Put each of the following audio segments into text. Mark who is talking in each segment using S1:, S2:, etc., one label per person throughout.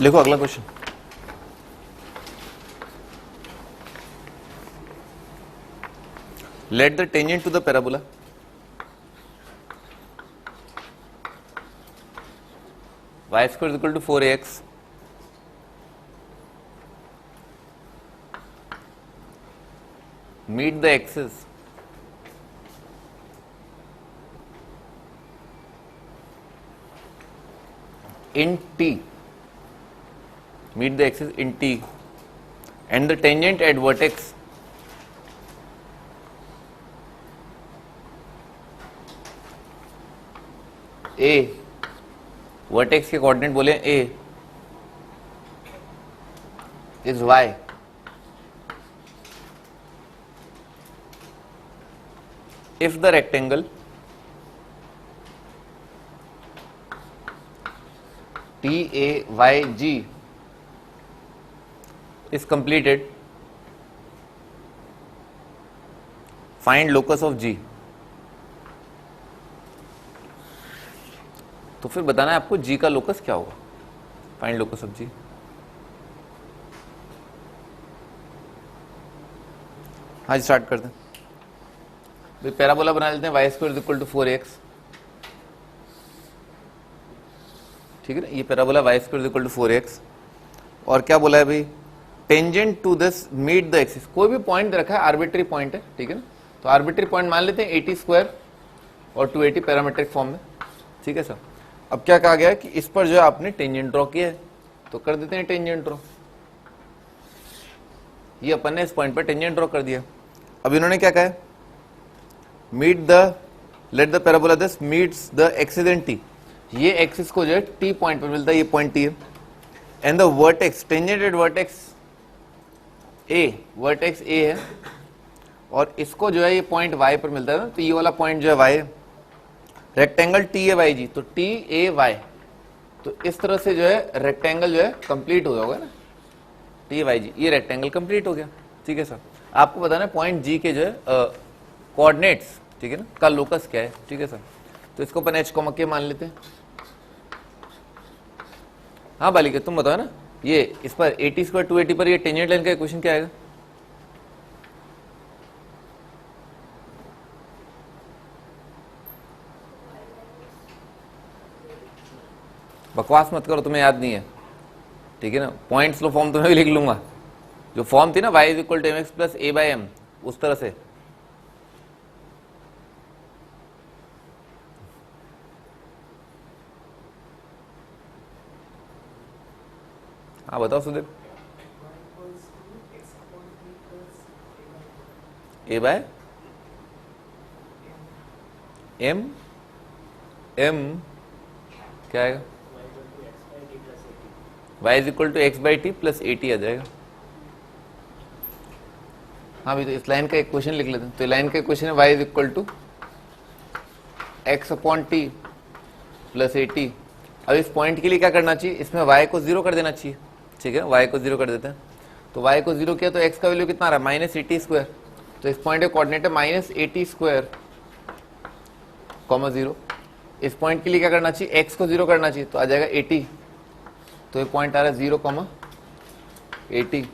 S1: लिखो अगला question. Let the tangent to the parabola y square is equal to 4ax meet the axis in t, meet the axis in t, and the tangent at vertex a, vertex के coordinate बोले a is y, if the rectangle TAYG is completed, find locus of G। तो फिर बताना है आपको G का locus क्या होगा। Find locus of G। हाँ जी स्टार्ट करते हैं। भाई पैराबोला बना लेते हैं y square equal to 4x, ठीक है ना। ये parabola y square equal to 4x और क्या बोला है भाई, tangent to this meet the axis. कोई भी पॉइंट रखा है, आर्बिट्री पॉइंट है, ठीक है ना। तो आर्बिट्री पॉइंट मान लेते हैं 80 स्क्वायर और 280 पैरामीट्रिक फॉर्म में, ठीक है सर। अब क्या कहा गया है कि इस पर जो है आपने टेंजेंट ड्रॉ किया है, तो कर देते हैं टेंजेंट ड्रॉ। ये अपन ने इस पॉइंट पर टेंजेंट ड्रॉ कर दिया। अब इन्होंने क्या कहा है, meet the, let the parabola this meets the axis in T. ये एक्सिस को जो है टी पॉइंट पर मिलता है, ये पॉइंट टी है। And the vertex, tangent at vertex A, vertex A है और इसको जो है ये पॉइंट वाई पर मिलता है ना, तो ये वाला पॉइंट जो है वाई है। रेक्टेंगल टी ए वाई जी, तो टी ए वाई, तो इस तरह से जो है रेक्टेंगल जो है कंप्लीट हो जाएगा ना, टी ए वाई जी, ये रेक्टेंगल कंप्लीट हो गया, ठीक है सर। आपको बताना है पॉइंट जी के जो है कोऑर्डिनेट्स, ठीक है ना, का लोकस क्या है, ठीक है सर। तो इसको अपन एच कॉमा के मान लेते हैं। हाँ बालिका तुम बताओ ना, ये इस पर 80 स्क्वायर 280 पर ये टेंजेंट लाइन का इक्वेशन क्या आएगा। बकवास मत करो, तुम्हें याद नहीं है, ठीक है ना। पॉइंट स्लो फॉर्म तुम्हें भी लिख लूंगा, जो फॉर्म थी ना y is equal to M x plus A by M, उस तरह से। हाँ बताओ Sudev. A by M, M क्या आएगा, y is equal to x by T plus A T आ जाएगा। हाँ भाई तो इस लाइन का एक क्वेश्चन लिख लेते हैं। तो लाइन का क्वेश्चन है y is equal to x upon t plus A t. अब इस पॉइंट के लिए क्या करना चाहिए, इसमें y को 0 कर देना चाहिए, ठीक है। y को 0 कर देते हैं, तो y को 0 किया तो x का वैल्यू कितना आ रहा है, माइनस 80 स्क्वायर। तो इस पॉइंट का कोऑर्डिनेट है माइनस 80 स्क्वायर कॉमा 0। इस पॉइंट के लिए क्या करना चाहिए, x को 0 करना चाहिए, तो आ जाएगा 80। तो ये पॉइंट आ रहा है 0 कॉमा 80।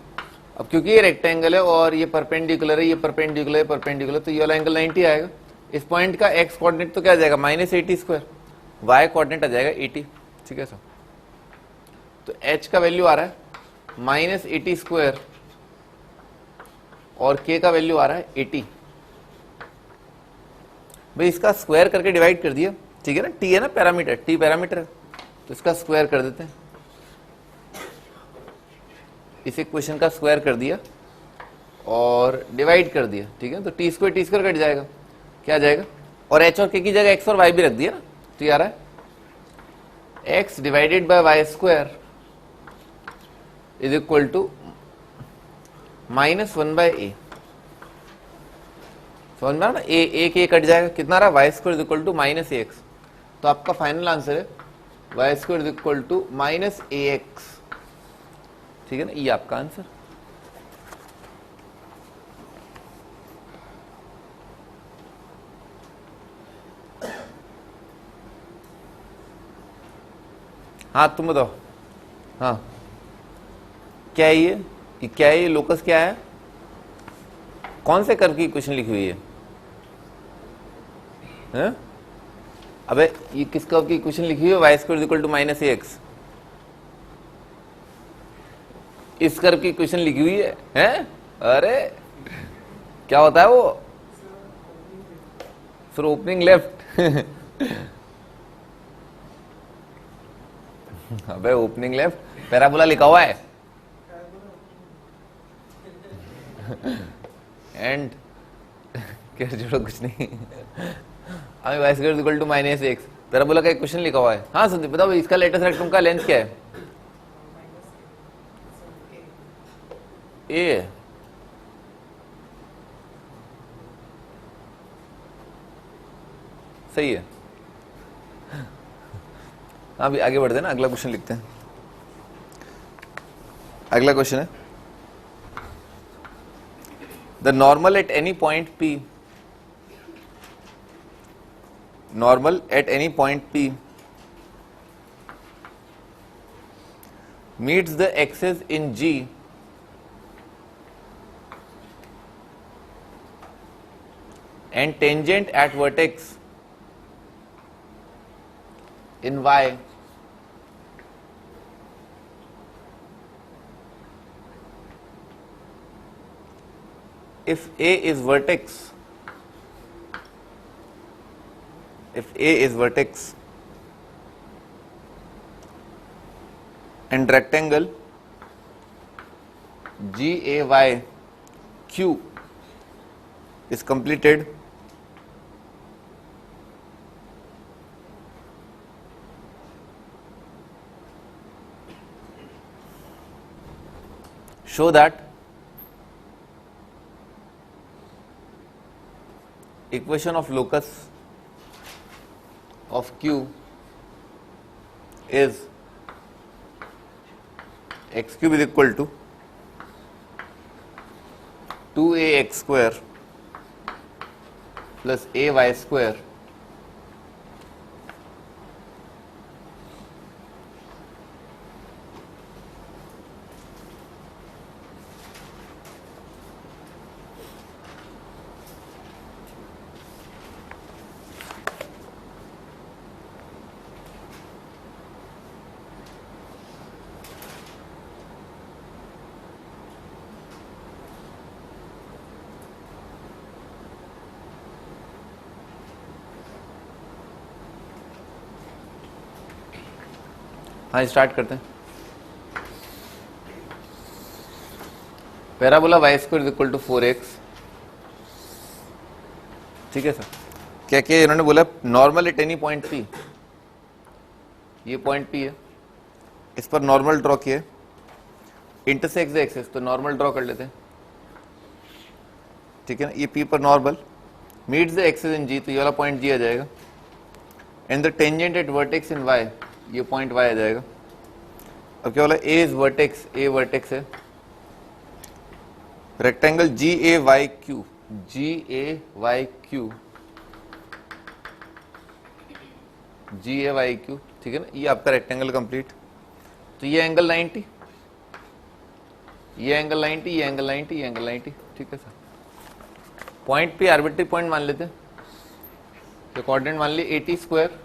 S1: अब क्योंकि ये रेक्टेंगल है और ये परपेंडिकुलर है, ये परपेंडिकुलर है, परपेंडिकुलर, तो ये वाला एंगल 90 आएगा। इस पॉइंट का x कोऑर्डिनेट तो क्या आ जाएगा, माइनस 80 स्क्वायर, y कोऑर्डिनेट आ जाएगा 80, ठीक है सर। तो h का वैल्यू आ रहा है माइनस 80 स्क्वायर और k का वैल्यू आ रहा है 80। भाई इसका स्क्वायर करके डिवाइड कर दिया, ठीक है ना। t है ना पैरामीटर, t पैरामीटर है, तो इसका स्क्वायर कर देते हैं। इस इक्वेशन का स्क्वायर कर दिया और डिवाइड कर दिया, ठीक है। तो टी स्क्वायर कट जाएगा, क्या आ जाएगा, और h और k की जगह x और y भी रख दिया ना, तो ये आ रहा है x divided by Y square is equal to minus 1 by A. समझ में आ रहा ना, ए के कट जाएगा, कितना रहा, y square is equal to minus a x. तो आपका फाइनल आंसर है Y square is equal to minus a x, ठीक है ना, ये आपका आंसर। हाँ तुम बताओ। हाँ क्या है ये क्या है, ये लोकस क्या है, कौन से कर्व की इक्वेशन लिखी हुई है? अबे ये किस कर्व की इक्वेशन लिखी हुई है? Y square equal to minus a x, इस कर्व की इक्वेशन लिखी हुई है? अरे क्या होता है वो? सर ओपनिंग लेफ्ट अबे ओपनिंग लेफ्ट पैराबोला लिखा हुआ है एंड क्या जोड़ो कुछ नहीं हमें y square equal to minus x, parabola का एक क्वेश्चन लिखा हुआ है। हाँ संदीप बताओ इसका लेटेस्ट रेक्टम का लेंथ क्या है? ए सही है। अभी आगे बढ़ते हैं ना, अगला क्वेश्चन लिखते हैं। अगला क्वेश्चन है the normal at any point P, normal at any point P meets the axis in G and tangent at vertex in Y if A is vertex, if A is vertex and rectangle GAYQ is completed, show that equation of locus of Q is x cube is equal to 2ax square plus ay square हाँ start करते हैं। Parabola y square equal to 4x, ठीक है sir. क्या क्या इन्होंने बोला? Normal at any point P, ये पॉइंट P है, इस पर नॉर्मल ड्रॉ किए, इंटरसेक्ट द एक्सिस, तो नॉर्मल ड्रॉ कर लेते हैं, ठीक है ना। ये P पर normal meets the axis in G, तो ये वाला पॉइंट G आ जाएगा, and the tangent at vertex in Y, ये पॉइंट Y आ जाएगा। अब क्या बोला? A is vertex, A vertex है, रेक्टेंगल GAYQ, GAYQ, ठीक है ना। ये आपका रेक्टेंगल कंप्लीट। तो ये एंगल 90, ये एंगल 90, ये एंगल 90, ये एंगल 90, ठीक है सर। पॉइंट पे आर्बिट्री पॉइंट मान लेते हैं, तो कोऑर्डिनेट मान लिए 80 स्क्वायर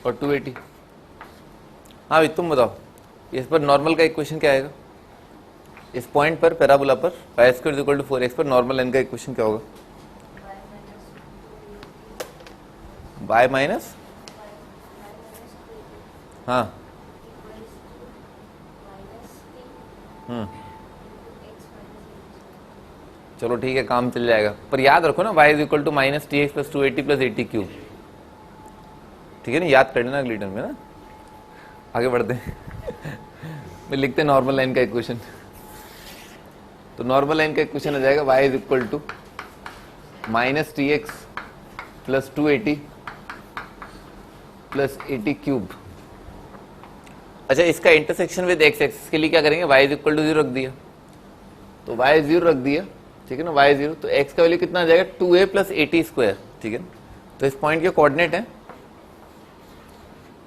S1: और 280। हाँ भाई तुम बताओ इस पर नॉर्मल का इक्वेशन क्या आएगा? इस पॉइंट पर पैराबोला पर Y square equal to 4x पर नॉर्मल लाइन का इक्वेशन क्या होगा? y माइनस, हाँ चलो ठीक है, काम चल जाएगा। पर याद रखो ना y is equal to minus t x plus 280 plus 80 cube, ठीक है ना, याद कर लेना अगली टर्म में ना। आगे बढ़ते हैं मैं लिखते हैं नॉर्मल लाइन का इक्वेशन। तो नॉर्मल लाइन का इक्वेशन आ जाएगा y is equal to minus t x plus 280 plus 80 cube. अच्छा, इसका इंटरसेक्शन विद एक्स एक्सिस के लिए क्या करेंगे? y इज इक्वल टू 0 रख दिया, तो y 0 रख दिया, ठीक है ना, y 0, तो x का वैल्यू कितना आ जाएगा? 2a प्लस 80 स्क्वायर, ठीक है। तो इस पॉइंट के कोऑर्डिनेट है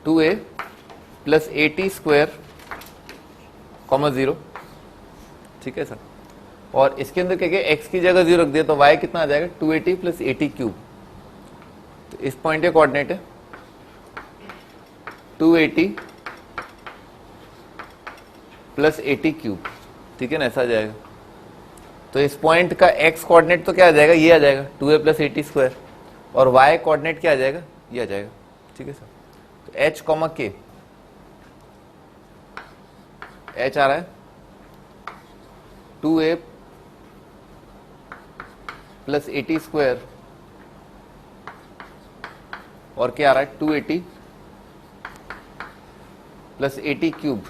S1: 2a प्लस 80 स्क्वायर कॉमा 0, ठीक है सर। और इसके अंदर क्या किया, x की जगह 0 रख दिया तो y कितना आ जाएगा 280 प्लस 80 क्यूब। तो इस पॉइंट के कोऑर्डिनेट है 280 प्लस 80 क्यूब, ठीक है ना, ऐसा आ जाएगा। तो इस पॉइंट का x कोऑर्डिनेट तो क्या आ जाएगा, ये आ जाएगा 2a प्लस 80 स्क्वायर, और y कोऑर्डिनेट क्या आ जाएगा, ये आ जाएगा, ठीक है सर। तो h कॉमा k, h आ रहा है 2a प्लस 80 स्क्वायर और क्या आ रहा है 280 प्लस 80 क्यूब,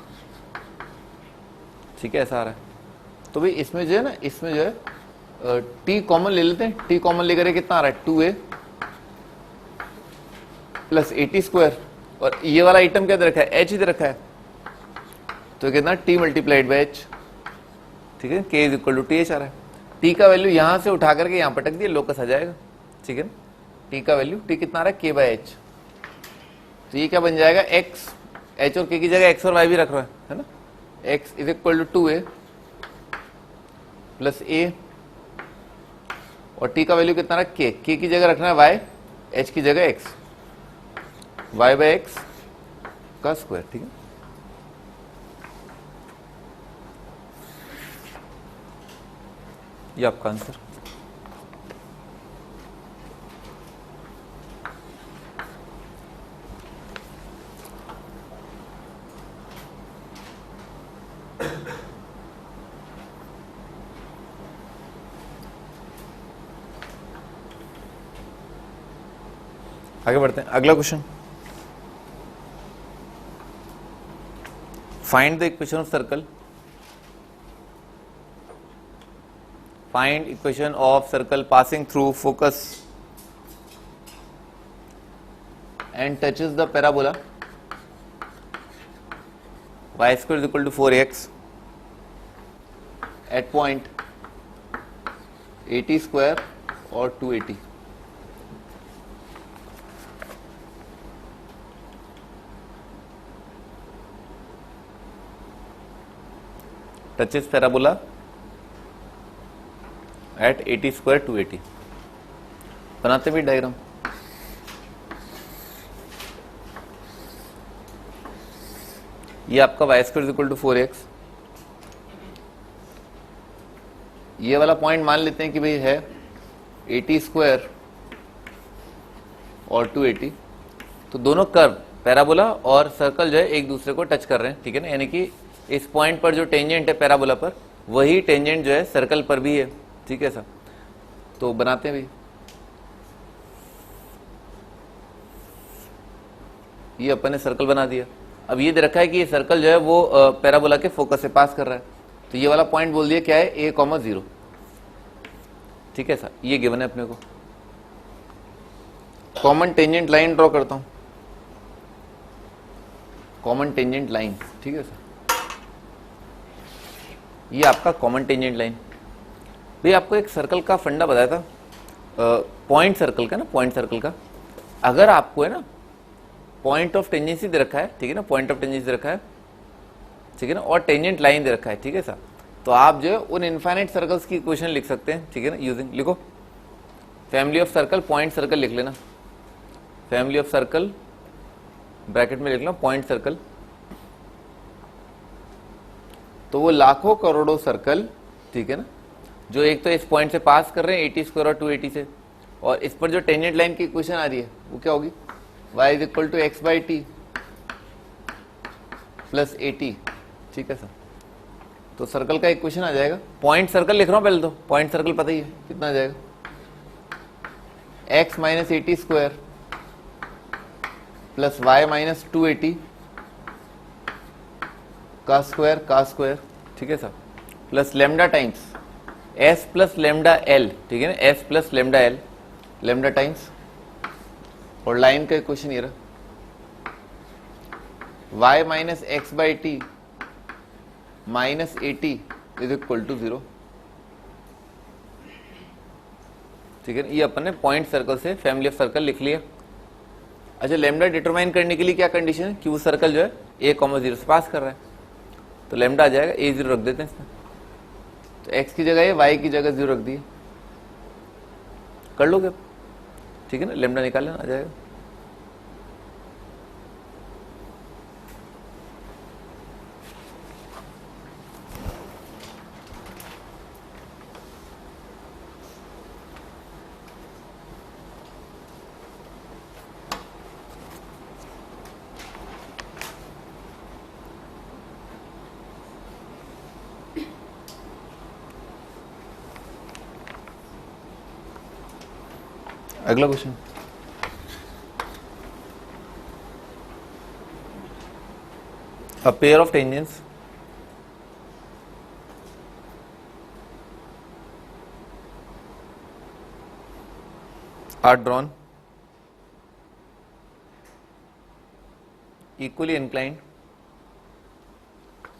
S1: ठीक है, ऐसा आ रहा है। तो भाई इसमें जो है ना, इसमें जो है t कॉमन ले लेते हैं, t कॉमन लेकर कितना आ रहा है 2a प्लस 80 स्क्वायर, और ये वाला आइटम क्या दे रखा है, h दे रखा है, तो कितना t मल्टीप्लाइड बाई h, ठीक है, k is equal to T H आ रहा है। t का वैल्यू यहां से उठा करके यहां पटक दिया, लोकस आ जाएगा, ठीक है ना। t का वैल्यू, t कितना आ रहा है k बाई h, तो ये क्या बन जाएगा x, h और k की जगह x और y भी रख रहा है ना, x is equal to 2a plus a, और t का वैल्यू कितना रहा है k की जगह रखना है y, h की जगह x, y बाई एक्स का स्क्वायर, ठीक है। ये आपका आंसर। आगे बढ़ते हैं, अगला question. Find the equation of circle, find equation of circle passing through focus and touches the parabola y square is equal to 4x at point 80 square or 280. touches parabola at 80 square 280। बनाते भी diagram, ये आपका Y square equal to 4x, ये वाला point मान लेते हैं कि भाई है 80 स्क्वायर और 280। तो दोनों कर्व पैराबोला और सर्कल जो है एक दूसरे को टच कर रहे हैं, ठीक है ना, यानी कि इस पॉइंट पर जो टेंजेंट है पैराबोला पर, वही टेंजेंट जो है सर्कल पर भी है, ठीक है सर। तो बनाते हैं भाई, ये अपन ने सर्कल बना दिया। अब ये दे रखा है कि ये सर्कल जो है वो पैराबोला के फोकस से पास कर रहा है, तो ये वाला पॉइंट बोल दिया क्या है a, 0, ठीक है सर, ये गिवन है अपने को। कॉमन टेंजेंट लाइन ड्रॉ करता हूं, कॉमन टेंजेंट लाइन, ठीक है सर, ये आपका कॉमन टेंजेंट लाइन। भाई आपको एक सर्कल का फंडा बताया था, पॉइंट सर्कल का ना, पॉइंट सर्कल का, अगर आपको है ना पॉइंट ऑफ टेंजेंसी दे रखा है, ठीक है ना, पॉइंट ऑफ टेंजेंसी दे रखा है, ठीक है ना, और टेंजेंट लाइन दे रखा है, ठीक है सर, तो आप जो है उन इनफाइनाइट सर्कल्स की इक्वेशन लिख सकते हैं, ठीक है ना, यूजिंग, लिखो family of circle, point circle लिख लेना, फैमिली ऑफ सर्कल ब्रैकेट में लिख लो पॉइंट सर्कल। तो वो लाखों करोड़ों सर्कल, ठीक है ना, जो एक तो इस पॉइंट से पास कर रहे हैं 80 स्क्वायर और 280 से, और इस पर जो टेंजेंट लाइन की इक्वेशन आ रही है वो क्या होगी, y is equal to x by T plus 80, ठीक है सर। तो सर्कल का इक्वेशन आ जाएगा, पॉइंट सर्कल लिख रहा हूं पहले, तो पॉइंट सर्कल पता ही है कितना आ जाएगा, x minus 80 square plus y minus 280 का स्क्वायर, ठीक है sir, plus lambda times s plus lambda L, ठीक है ना, s plus lambda L, lambda times, और लाइन का इक्वेशन ये रहा y minus x by t minus 80 is equal to 0, ठीक है ना। ये अपन ने पॉइंट सर्कल से फैमिली ऑफ सर्कल लिख लिया। अच्छा, लेमडा डिटरमाइन करने के लिए क्या कंडीशन है कि वो सर्कल जो है a, 0 से पास कर रहा है। तो लेमडा आ जाएगा, ए 0 रख देते हैं इसमें, तो x की जगह y की जगह 0 रख दिए, कर लोगे, ठीक है ना, लेमडा निकाल लेना, आ जाएगा। अगला question, a pair of tangents are drawn equally inclined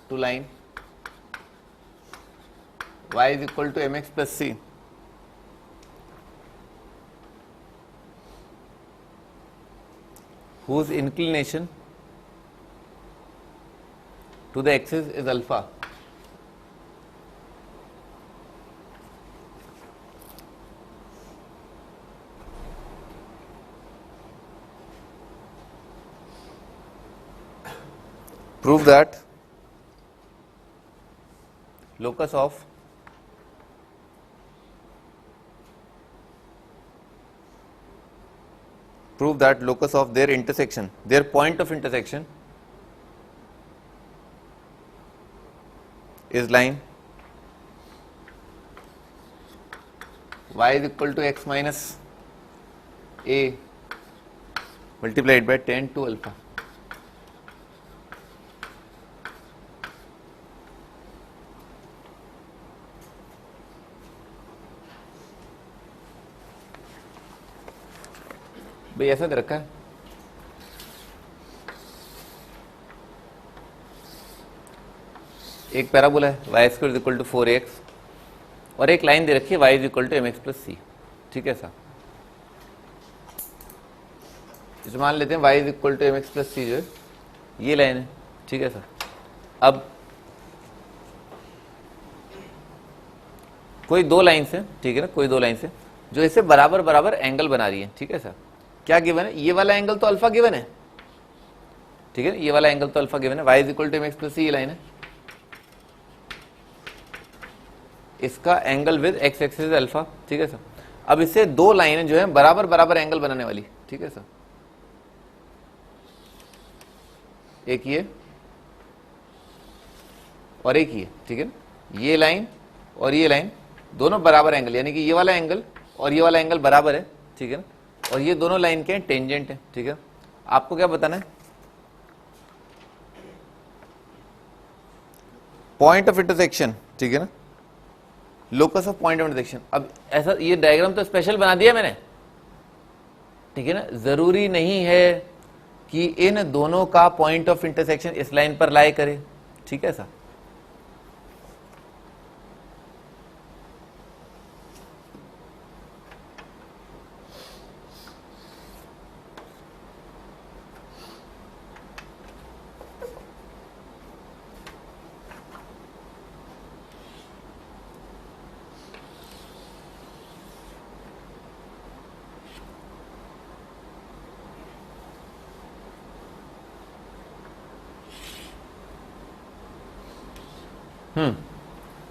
S1: to line y is equal to mx plus c whose inclination to the axis is alpha. Prove that locus of their intersection, their point of intersection is line y is equal to x minus a multiplied by tan to alpha. भाई ऐसा दे रखा है, एक parabola है y square is equal to 4x और एक line दे रखी है y is equal to mx plus c, ठीक है सर। इसे मान लेते हैं y is equal to mx plus c जो है ये लाइन है, ठीक है सर। अब कोई दो लाइन से, ठीक है ना, कोई दो लाइन से जो इसे बराबर बराबर एंगल बना रही है, ठीक है सर। क्या गिवन है, ये वाला एंगल तो अल्फा गिवन है, ठीक है, ये वाला एंगल तो अल्फा गिवन है, y is equal to mx plus c ये लाइन है, इसका angle with x axis alpha, ठीक है सर। अब इससे दो लाइनें जो है बराबर बराबर एंगल बनाने वाली, ठीक है सर, एक ये और एक ये, ठीक है ना, ये लाइन और ये लाइन दोनों बराबर एंगल, यानी कि ये वाला एंगल और ये वाला एंगल बराबर है, ठीक है ना, और ये दोनों लाइन के टेंजेंट है, ठीक है। आपको क्या बताना है, पॉइंट ऑफ इंटरसेक्शन, ठीक है ना, locus of point of intersection. अब ऐसा ये डायग्राम तो स्पेशल बना दिया मैंने, ठीक है ना, जरूरी नहीं है कि इन दोनों का पॉइंट ऑफ इंटरसेक्शन इस लाइन पर लाई करे, ठीक है सर।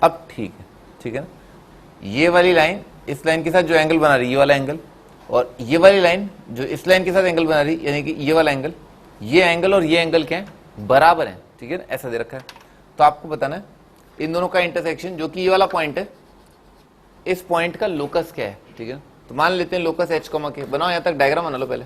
S1: अब ठीक है ना, ये वाली लाइन इस लाइन के साथ जो एंगल बना रही है, ये वाला एंगल, और ये वाली लाइन जो इस लाइन के साथ एंगल बना रही है, यानी कि ये वाला एंगल, ये एंगल और ये एंगल क्या है, बराबर है, ठीक है ना, ऐसा दे रखा है। तो आपको बताना है इन दोनों का इंटरसेक्शन, जो कि ये वाला पॉइंट है, इस पॉइंट का लोकस क्या है, ठीक है। तो मान लेते हैं लोकस h, के बनाओ, यहां तक डायग्राम बना लो पहले।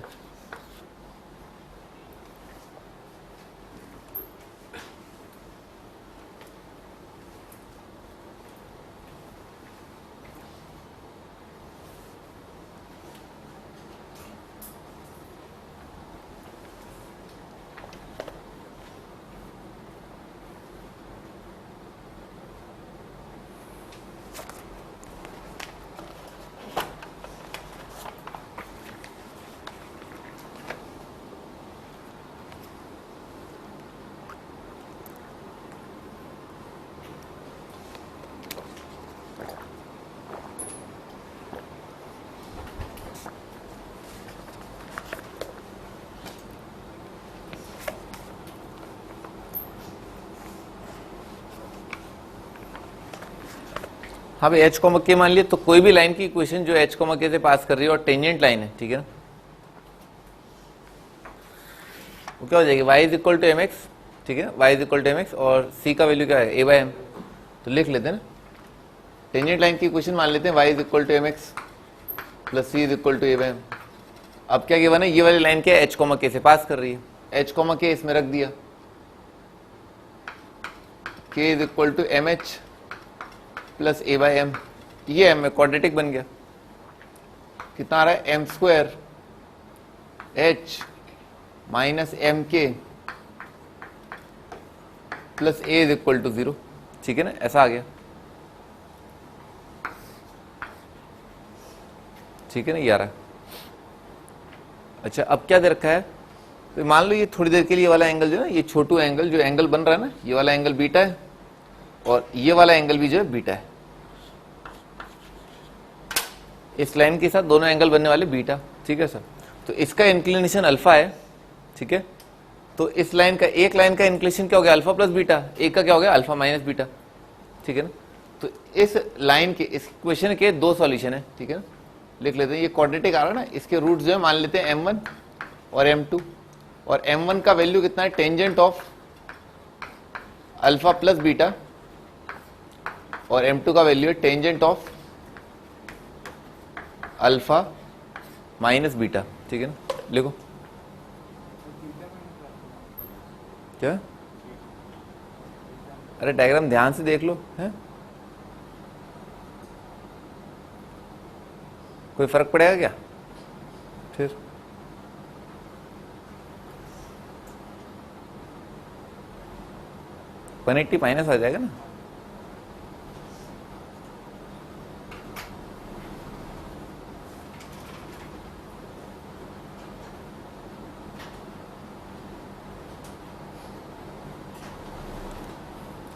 S1: हाँ भाई एच कॉमा के मान लिया, तो कोई भी लाइन की इक्वेशन जो एच कॉमा के से पास कर रही है और टेंजेंट लाइन है, ठीक है ना, वो क्या हो जाएगी, y is equal to M x, ठीक है, y is equal to M x, और c का वैल्यू क्या है, a बाई एम। तो लिख लेते हैं ना, टेंजेंट लाइन की इक्वेशन मान लेते हैं y is equal to M x plus c is equal to a by m. अब क्या गिवन है, ये वाली लाइन क्या है, एच कॉमा के से पास कर रही है, एच कॉमा के इसमें रख दिया, k is equal to M H plus a by M, ये एम में क्वाड्रेटिक बन गया, कितना आ रहा है, M square H minus M K plus A is equal to 0, ठीक है ना, ऐसा आ गया, ठीक है ना, ये आ रहा है। अच्छा अब क्या दे रखा है, तो मान लो ये थोड़ी देर के लिए वाला एंगल जो है ना, ये छोटू एंगल जो एंगल बन रहा है ना, ये वाला एंगल बीटा है और ये वाला एंगल भी जो है बीटा है, इस लाइन के साथ दोनों एंगल बनने वाले बीटा, ठीक है सर। तो इसका इंक्लिनेशन अल्फा है, ठीक है, तो इस लाइन का, एक लाइन का इंक्लिनेशन क्या हो गया, अल्फा प्लस बीटा, एक का क्या हो गया, अल्फा माइनस बीटा, ठीक है ना। तो इस लाइन के, इस इक्वेशन के दो सॉल्यूशन है, ठीक है ना, लिख लेते हैं, ये क्वाड्रेटिक आ रहा है ना, इसके रूट जो है मान लेते हैं m1 और m2, और m1 का वैल्यू कितना है, tangent of alpha plus beta, और m2 का वैल्यू है tangent of alpha minus beta, ठीक है ना, लिखो क्या, अरे डायग्राम ध्यान से देख लो, है कोई फर्क पड़ेगा क्या, फिर वन 180 माइनस आ जाएगा ना,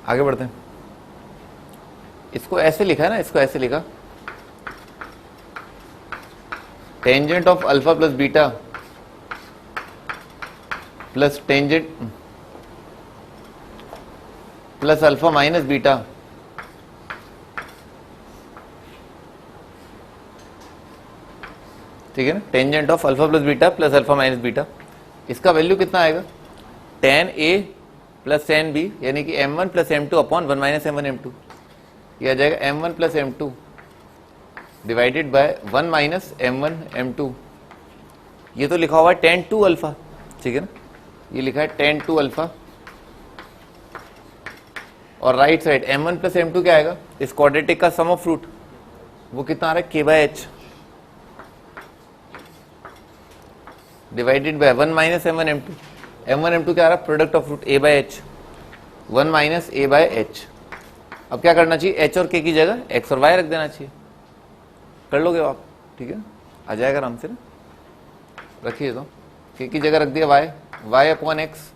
S1: आगे बढ़ते हैं। इसको ऐसे लिखा है ना, इसको ऐसे लिखा, tangent of alpha plus beta plus tangent plus alpha minus beta, ठीक है ना, tangent of alpha plus beta plus alpha minus beta, इसका वैल्यू कितना आएगा, tan a plus tan b, यानी कि m1 plus m2 upon 1 minus m1 m2, यह आ जाएगा m1 plus m2 divided by 1 minus m1 m2, ये तो लिखा हुआ है tan 2 अल्फा, ठीक है ना, ये लिखा है tan 2 अल्फा, और right side m1 plus m2 क्या आएगा, इस क्वाड्रेटिक का सम ऑफ रूट, वो कितना आ रहा है, k by h divided by 1 minus m1 m2, m1 m2 क्या आ रहा है, product of root a by h, 1 minus a by h। अब क्या करना चाहिए, h और k की जगह x और y रख देना चाहिए, कर लोगे आप, ठीक है, आ जाएगा आराम से ना, रखिए, तो k की जगह रख दिया y upon x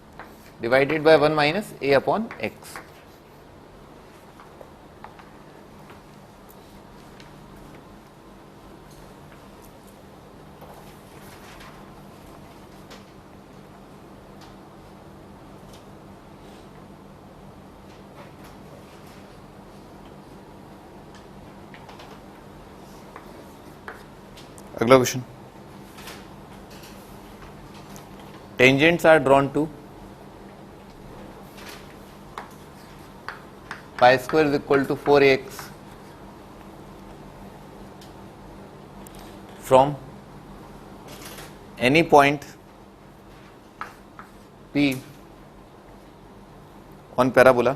S1: divided by 1 minus a upon x। अगला question, tangents are drawn to y square is equal to 4ax from any point p on parabola,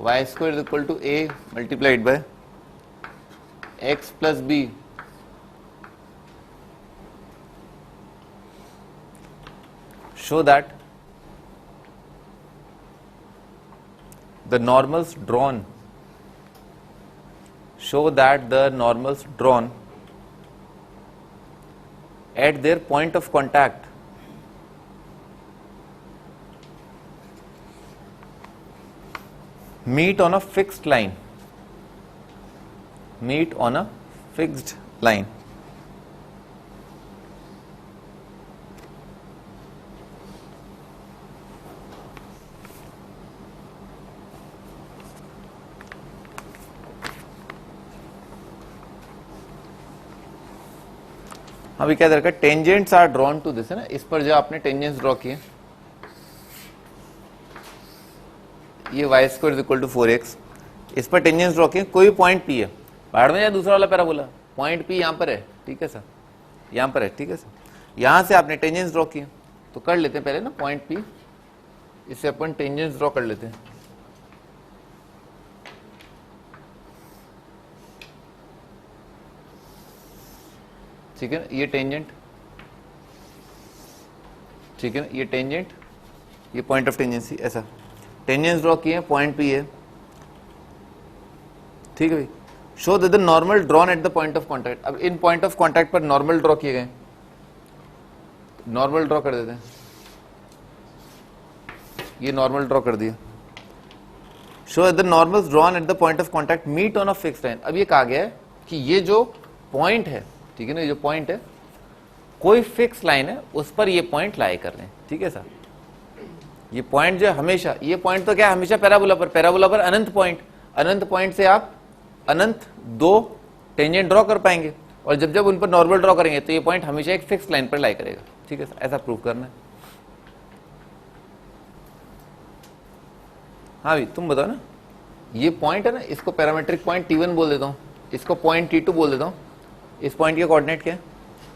S1: y square is equal to a multiplied by x plus b show that the normals drawn at their point of contact meet on a fixed line, अभी क्या दरकार, tangents are drawn to this, है ना, इस पर जो आपने tangents draw किए, ये Y square equal to 4x, इस पर टेंजेंट्स ड्रॉ किए, कोई भी पॉइंट पी है, बाहर में या दूसरा वाला पैराबोला, पॉइंट पी यहाँ पर है, ठीक है सर, यहाँ पर है, ठीक है सर, यहाँ से आपने टेंजेंट्स ड्रॉ किए, तो कर लेते हैं पहले ना पॉइंट पी, इससे अपन टेंजेंट्स ड्रॉ कर लेते हैं। ठीक है ना, ये टेंजेंट, ठीक है ना, ये टेंजेंट, ये पॉइंट ऑफ टेंजेंसी, ऐसा टेंजेंट्स ड्रॉ किए, पॉइंट पी है, ठीक है भाई। Show that the normal drawn at the point of contact, अब इन पॉइंट ऑफ कांटेक्ट पर नॉर्मल ड्रॉ किए गए, नॉर्मल ड्रॉ कर देते हैं, ये नॉर्मल ड्रॉ कर दिया। Show that the normals drawn at the point of contact meet on a fixed line, अब ये कहा गया है कि ये जो पॉइंट है, ठीक है ना, ये जो पॉइंट है कोई फिक्स लाइन है उस पर ये पॉइंट लाई कर रहे हैं, ठीक है सर, ये पॉइंट जो हमेशा, ये पॉइंट तो क्या है हमेशा पैराबोला पर अनंत पॉइंट, अनंत पॉइंट से आप अनंत दो टेंजेंट ड्रॉ कर पाएंगे, और जब जब उन पर नॉर्मल ड्रॉ करेंगे तो ये पॉइंट हमेशा एक फिक्स लाइन पर लाई करेगा, ठीक है सर, ऐसा प्रूव करना है। हाँ भाई तुम बताओ ना, ये पॉइंट है ना, इसको पैरामेट्रिक पॉइंट T1 बोल देता हूँ, इसको पॉइंट T2 बोल देता हूँ, इस पॉइंट के कोऑर्डिनेट क्या है,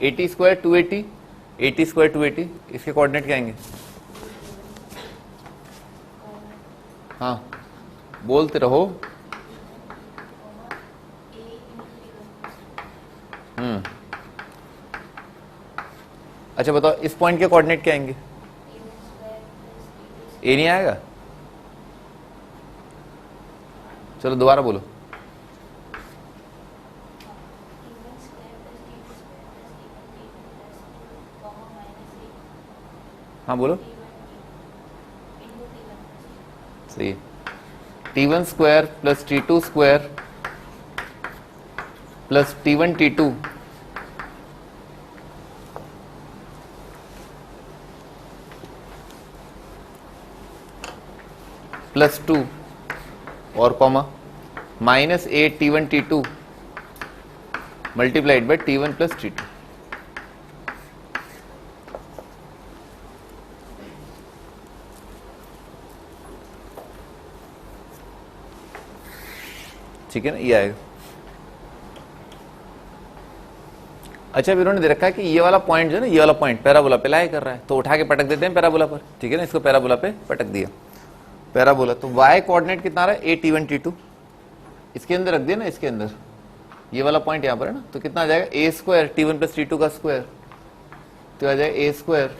S1: 80 स्क्वायर 280, 80 स्क्वायर 280, इसके कोऑर्डिनेट क्या आएंगे, हाँ बोलते रहो। अच्छा बताओ इस पॉइंट के कोऑर्डिनेट क्या आएंगे, ए नहीं आएगा, चलो दोबारा बोलो, हाँ बोलो, सही है, T1 square plus T2 square plus T1 T2 plus 2 और comma minus 8 T1 T2 multiplied bye T1 plus T2, ठीक है ना, ये आएगा। अच्छा फिर उन्होंने दे रखा है कि ये वाला पॉइंट जो है ना, ये वाला पॉइंट पैराबोला पे लाई कर रहा है, तो उठा के पटक देते हैं पैराबोला पर, ठीक है ना, इसको पैराबोला पे पटक दिया, पैराबोला, तो y कोऑर्डिनेट कितना आ रहा है, a T1 T2, इसके अंदर रख दिया ना, इसके अंदर ये वाला पॉइंट यहाँ पर है ना, तो कितना आ जाएगा a square T1 plus T2 का स्क्वायर, तो आ जाएगा a square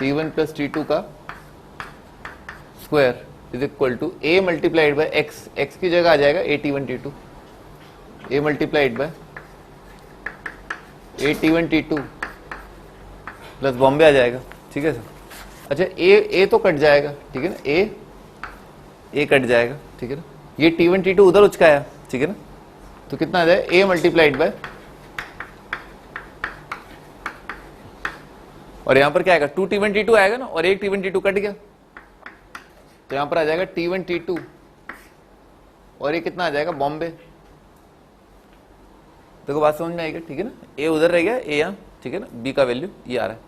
S1: T1 plus T2 का square is equal to a multiplied by x की जगह आ जाएगा a T1 T2, a multiplied by a T1 T2 plus बॉम्बे आ जाएगा, ठीक है सर। अच्छा ए तो कट जाएगा, ठीक है ना, ए कट जाएगा, ठीक है ना, ये T1 T2 उधर उचकाया, ठीक है ना, तो कितना आ जाएगा a मल्टीप्लाइड बाय, और यहां पर क्या आएगा 2 T1 T2 आएगा ना, और एक T1 T2 कट गया, तो यहां पर आ जाएगा T1 T2 और ये कितना आ जाएगा बॉम्बे, देखो बात समझ में आएगी, ठीक है ना, ए उधर रह गया, ए यहां, ठीक है ना, बी का वैल्यू ये आ रहा है।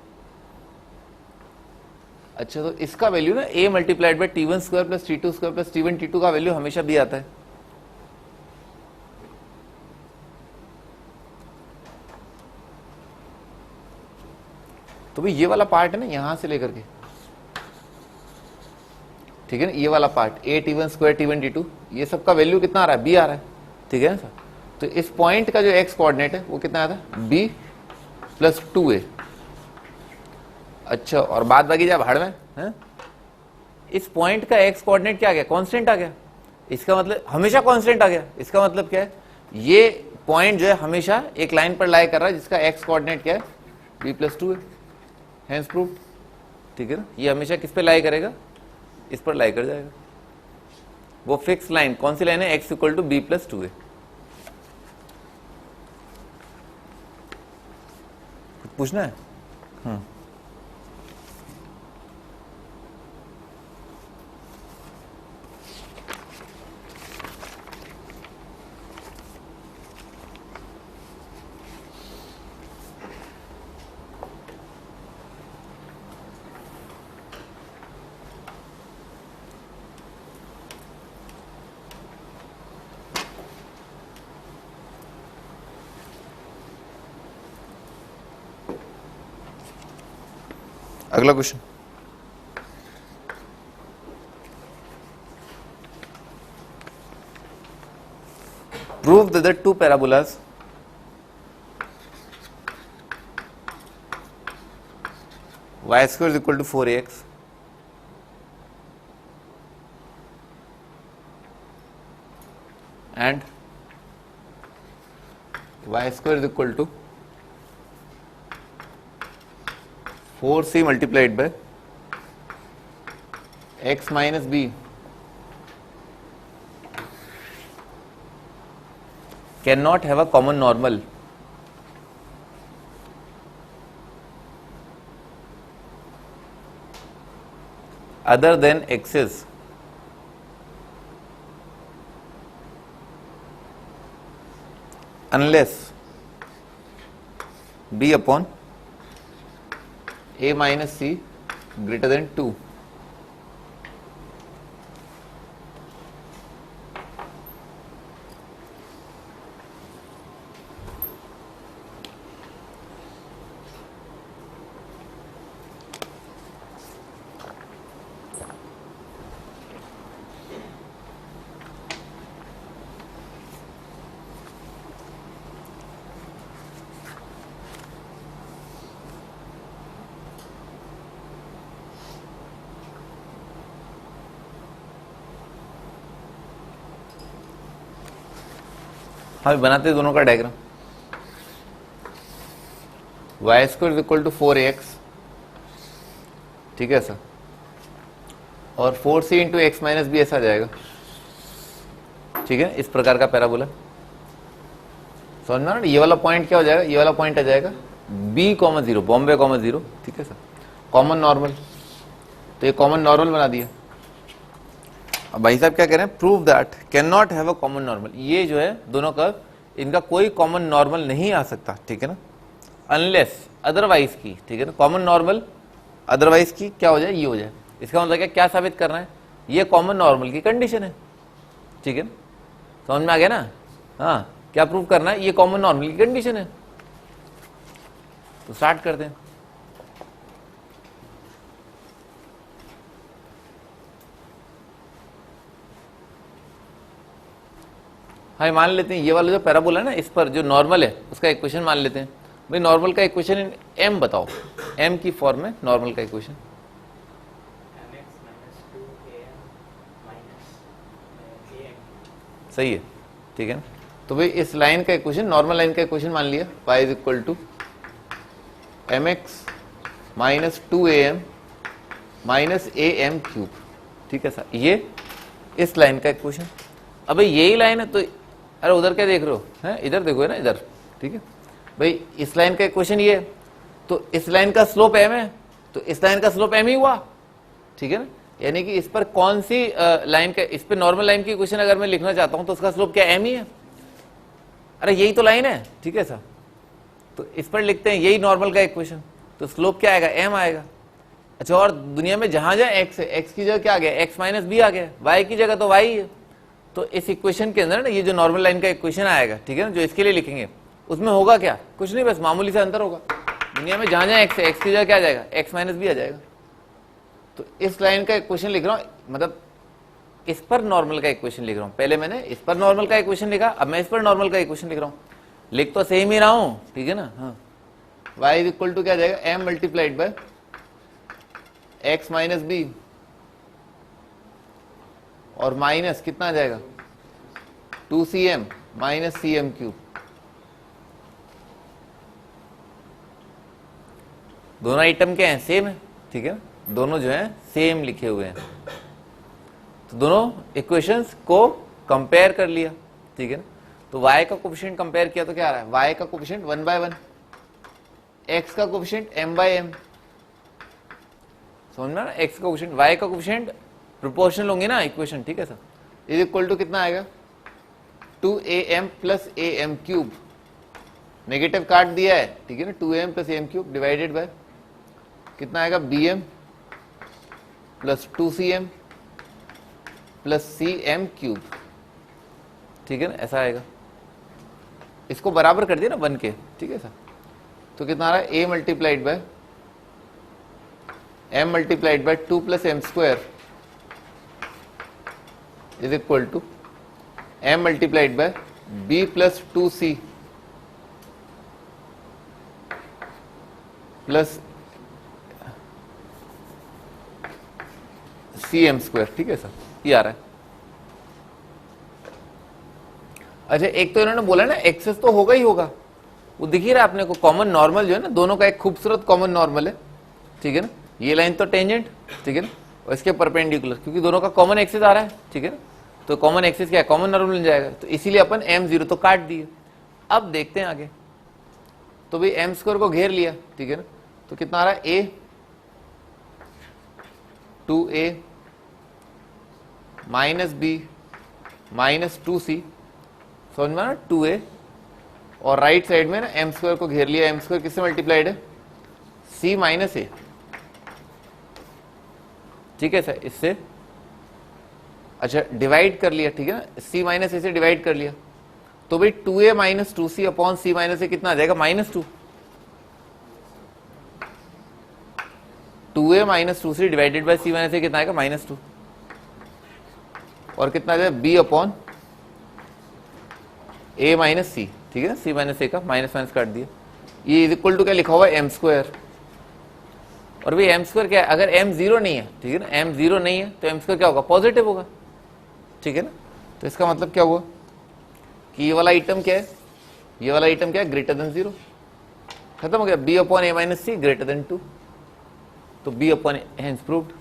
S1: अच्छा तो इसका वैल्यू ना a multiplied bye T1 square plus T2 square plus T1 T2 का वैल्यू हमेशा b आता है, तो भाई ये वाला पार्ट है ना यहां से लेकर के, ठीक है ना, ये वाला part a T1 square T1 T2 ये सबका वैल्यू कितना आ रहा है, b आ रहा है, ठीक है ना सर, तो इस पॉइंट का जो x कोऑर्डिनेट है वो कितना आता है b प्लस 2a। अच्छा और बाद बाकी जब भाड़ में है? इस पॉइंट का x कोऑर्डिनेट क्या आ गया, कांस्टेंट आ गया, इसका मतलब हमेशा कांस्टेंट आ गया, इसका मतलब क्या है, ये पॉइंट जो है हमेशा एक लाइन पर लाई कर रहा है जिसका x कोऑर्डिनेट क्या है b प्लस 2 है, हेंस प्रूव्ड, ठीक है ना, ये हमेशा किस पे लाई करेगा, इस पर लाई कर जाएगा, वो फिक्स लाइन कौन सी लाइन है, x equal to b plus 2 है। कुछ पूछना है? अगला question, prove that the two parabolas y square is equal to 4ax and y square is equal to 4c multiplied by x minus b cannot have a common normal other than x's unless b upon a minus c greater than 2. हम बनाते हैं दोनों का diagram. Y square is equal to 4ax, ठीक है sir, और 4c into x minus B ऐसा आ जाएगा, ठीक है, इस प्रकार का पैराबोला। समझ में, ये वाला पॉइंट क्या हो जाएगा, ये वाला पॉइंट आ जाएगा b,0 बॉम्बे, 0, ठीक है सर, कॉमन नॉर्मल। तो ये कॉमन नॉर्मल बना दिया। अब भाई साहब क्या कह रहे हैं, prove that can not have a common normal. ये जो है दोनों कर्व, इनका कोई कॉमन नॉर्मल नहीं आ सकता, ठीक है ना, अनलेस अदरवाइज की, ठीक है ना, कॉमन नॉर्मल अदरवाइज की क्या हो जाए, ये हो जाए। इसका मतलब क्या साबित करना है, ये कॉमन नॉर्मल की कंडीशन है, ठीक है, समझ में आ गया ना। हाँ, क्या प्रूव करना है, ये कॉमन नॉर्मल की कंडीशन है। तो स्टार्ट करते हैं। हाँ, मान लेते हैं ये वाला जो पैराबोला है ना, इस पर जो नॉर्मल है उसका इक्वेशन मान लेते हैं। भाई नॉर्मल का इक्वेशन इन m बताओ, m की फॉर्म में नॉर्मल का इक्वेशन। सही है, ठीक है ना। तो भाई इस लाइन का इक्वेशन, नॉर्मल लाइन का इक्वेशन मान लिया, y is equal to mx minus 2am minus am cube, ठीक है सर, ये इस लाइन का इक्वेशन। अब भाई यही लाइन है, तो अरे उधर क्या देख रहे हो, हैं, इधर देखो, है ना, इधर, ठीक है भाई, इस लाइन का इक्वेशन ये है, तो इस लाइन का स्लोप m है, तो इस लाइन का स्लोप m ही हुआ, ठीक है ना। यानी कि इस पर कौन सी लाइन का, इस पे नॉर्मल लाइन की इक्वेशन अगर मैं लिखना चाहता हूं तो उसका स्लोप क्या m ही है। अरे यही तो लाइन है, ठीक है सर, तो इस पर लिखते हैं यही नॉर्मल का इक्वेशन, तो स्लोप क्या आएगा, m आएगा। अच्छा, और दुनिया में जहां जहां x है, x की जगह क्या आ गया, x माइनस बी आ गया, y की जगह तो y है। तो इस इक्वेशन के अंदर ना ये जो नॉर्मल लाइन का इक्वेशन आएगा, ठीक है ना, जो इसके लिए लिखेंगे, उसमें होगा क्या, कुछ नहीं, बस मामूली सा अंतर होगा। दुनिया में जहां जहां x है, x की जगह क्या आ जाएगा, x माइनस बी आ जाएगा। तो इस लाइन का इक्वेशन लिख रहा हूं, मतलब इस पर नॉर्मल का इक्वेशन लिख रहा हूं। पहले मैंने इस पर नॉर्मल का इक्वेशन लिखा, अब मैं इस पर नॉर्मल का इक्वेशन लिख रहा हूं। लिख तो सेम ही रहा हूं, ठीक है ना। हाँ, y इज इक्वल टू क्या जाएगा, m multiplied by x minus b, और माइनस कितना आ जाएगा, 2cm माइनस cm क्यूब। दोनों आइटम क्या है, सेम है, ठीक है, दोनों जो है सेम लिखे हुए हैं। तो दोनों इक्वेशंस को कंपेयर कर लिया, ठीक है ना। तो y का कोफिशिएंट कंपेयर किया तो क्या आ रहा है, y का कोफिशिएंट 1/1, x का कोफिशिएंट m/m, समझ में ना, x का कोफिशिएंट, y का कोफिशिएंट प्रोपोर्शनल होंगे ना इक्वेशन, ठीक है सर, इज इक्वल टू कितना आएगा, 2am plus am cube, negative काट दिया है, ठीक है ना, 2am plus am cube divided by कितना आएगा, bm plus 2cm plus cm cube, ठीक है ना, ऐसा आएगा। इसको बराबर कर दिया ना 1 के, ठीक है सर, तो कितना आ रहा है, a multiplied by m multiplied by 2 plus m square is equal to m multiplied by b plus 2c plus c m square. ठीक है सर, ये आ रहा है। अच्छा, एक तो इन्होंने बोला ना एक्सेस तो होगा ही होगा, वो दिख ही रहा है अपने को, कॉमन नॉर्मल जो है ना, दोनों का एक खूबसूरत कॉमन नॉर्मल है। ठीक है ना, ये लाइन तो टेंजेंट, ठीक है ना, और इसके परपेंडिकुलर, क्योंकि दोनों का कॉमन एक्सेस आ रहा है। ठीक है ना, तो कॉमन एक्सेस क्या है, कॉमन नॉर्मल मिल जाएगा, तो इसीलिए अपन m0 तो काट दिए। अब देखते हैं आगे, तो भाई एम स्क्वायर को घेर लिया। ठीक है ना, तो कितना आ रहा है, a 2a minus b minus 2c, समझ में ना, 2a, और राइट साइड में ना एम स्क्वायर को घेर लिया। एम स्क्वायर किससे मल्टीप्लाइड है, c माइनस a। ठीक है सर, इससे अच्छा डिवाइड कर लिया। ठीक है ना, c माइनस a से डिवाइड कर लिया, तो भाई 2a minus 2c upon c minus a कितना आ जाएगा, -2। 2a minus 2c divided by c minus a कितना आएगा, -2, और कितना आ जाएगा, b upon a minus c। ठीक है ना, c माइनस a का माइनस माइनस काट दिया, ये इज इक्वल टू क्या लिखा हुआ है, m स्क्वायर। और भाई m स्क्वायर क्या है, अगर m 0 नहीं है, ठीक है ना, m 0 नहीं है तो m स्क्वायर क्या होगा, पॉजिटिव होगा। ठीक है ना, तो इसका मतलब क्या हुआ कि ये वाला आइटम क्या है, ये वाला आइटम क्या है, ग्रेटर देन 0, खत्म हो गया। b upon a minus c greater than 2, तो b अपॉन हेंस प्रूव्ड।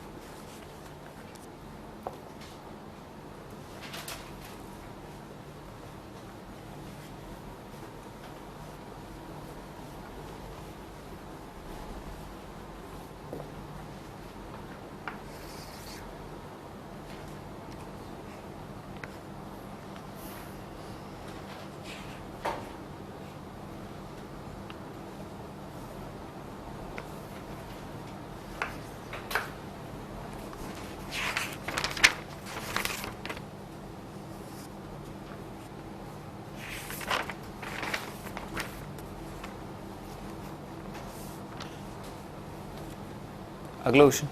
S1: अगला question,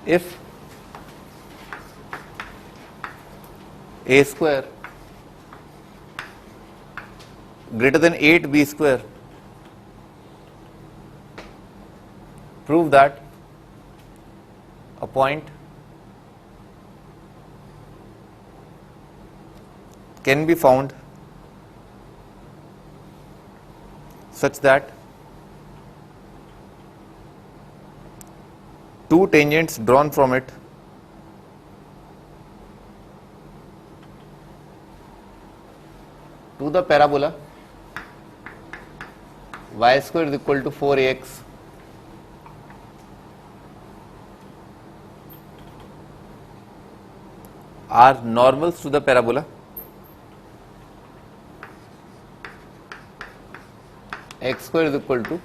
S1: if a square greater than 8b square, prove that a point can be found such that two tangents drawn from it to the parabola y square is equal to 4ax are normals to the parabola x square is equal to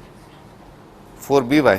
S1: 4by।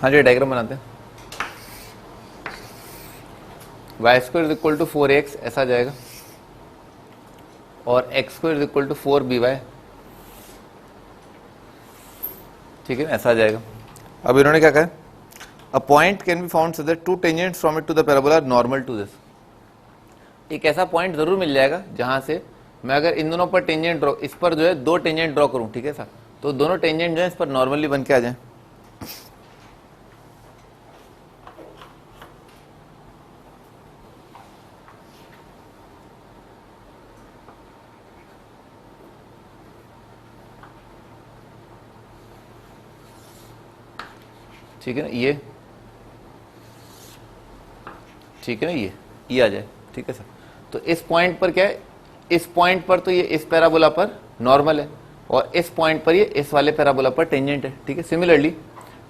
S1: हाँ जी, diagram बनाते हैं। Y square is equal to 4x ऐसा आ जाएगा और x square is equal to 4by, ठीक है, ऐसा आ जाएगा। अब इन्होंने क्या कहा, a point can be found so that two tangents from it to the parabola are normal to this. एक ऐसा पॉइंट जरूर मिल जाएगा जहां से मैं अगर इन दोनों पर टेंजेंट ड्रॉ, इस पर जो है 2 टेंजेंट ड्रॉ करूं, ठीक है सर, तो दोनों टेंजेंट जो है इस पर नॉर्मली बन के आ जाए। ठीक है ना, ये ठीक है ना, ये आ जाए, ठीक है सर। तो इस पॉइंट पर क्या है, इस पॉइंट पर तो ये इस पैराबोला पर नॉर्मल है और इस पॉइंट पर ये इस वाले पैराबोला पर टेंजेंट है, ठीक है। सिमिलरली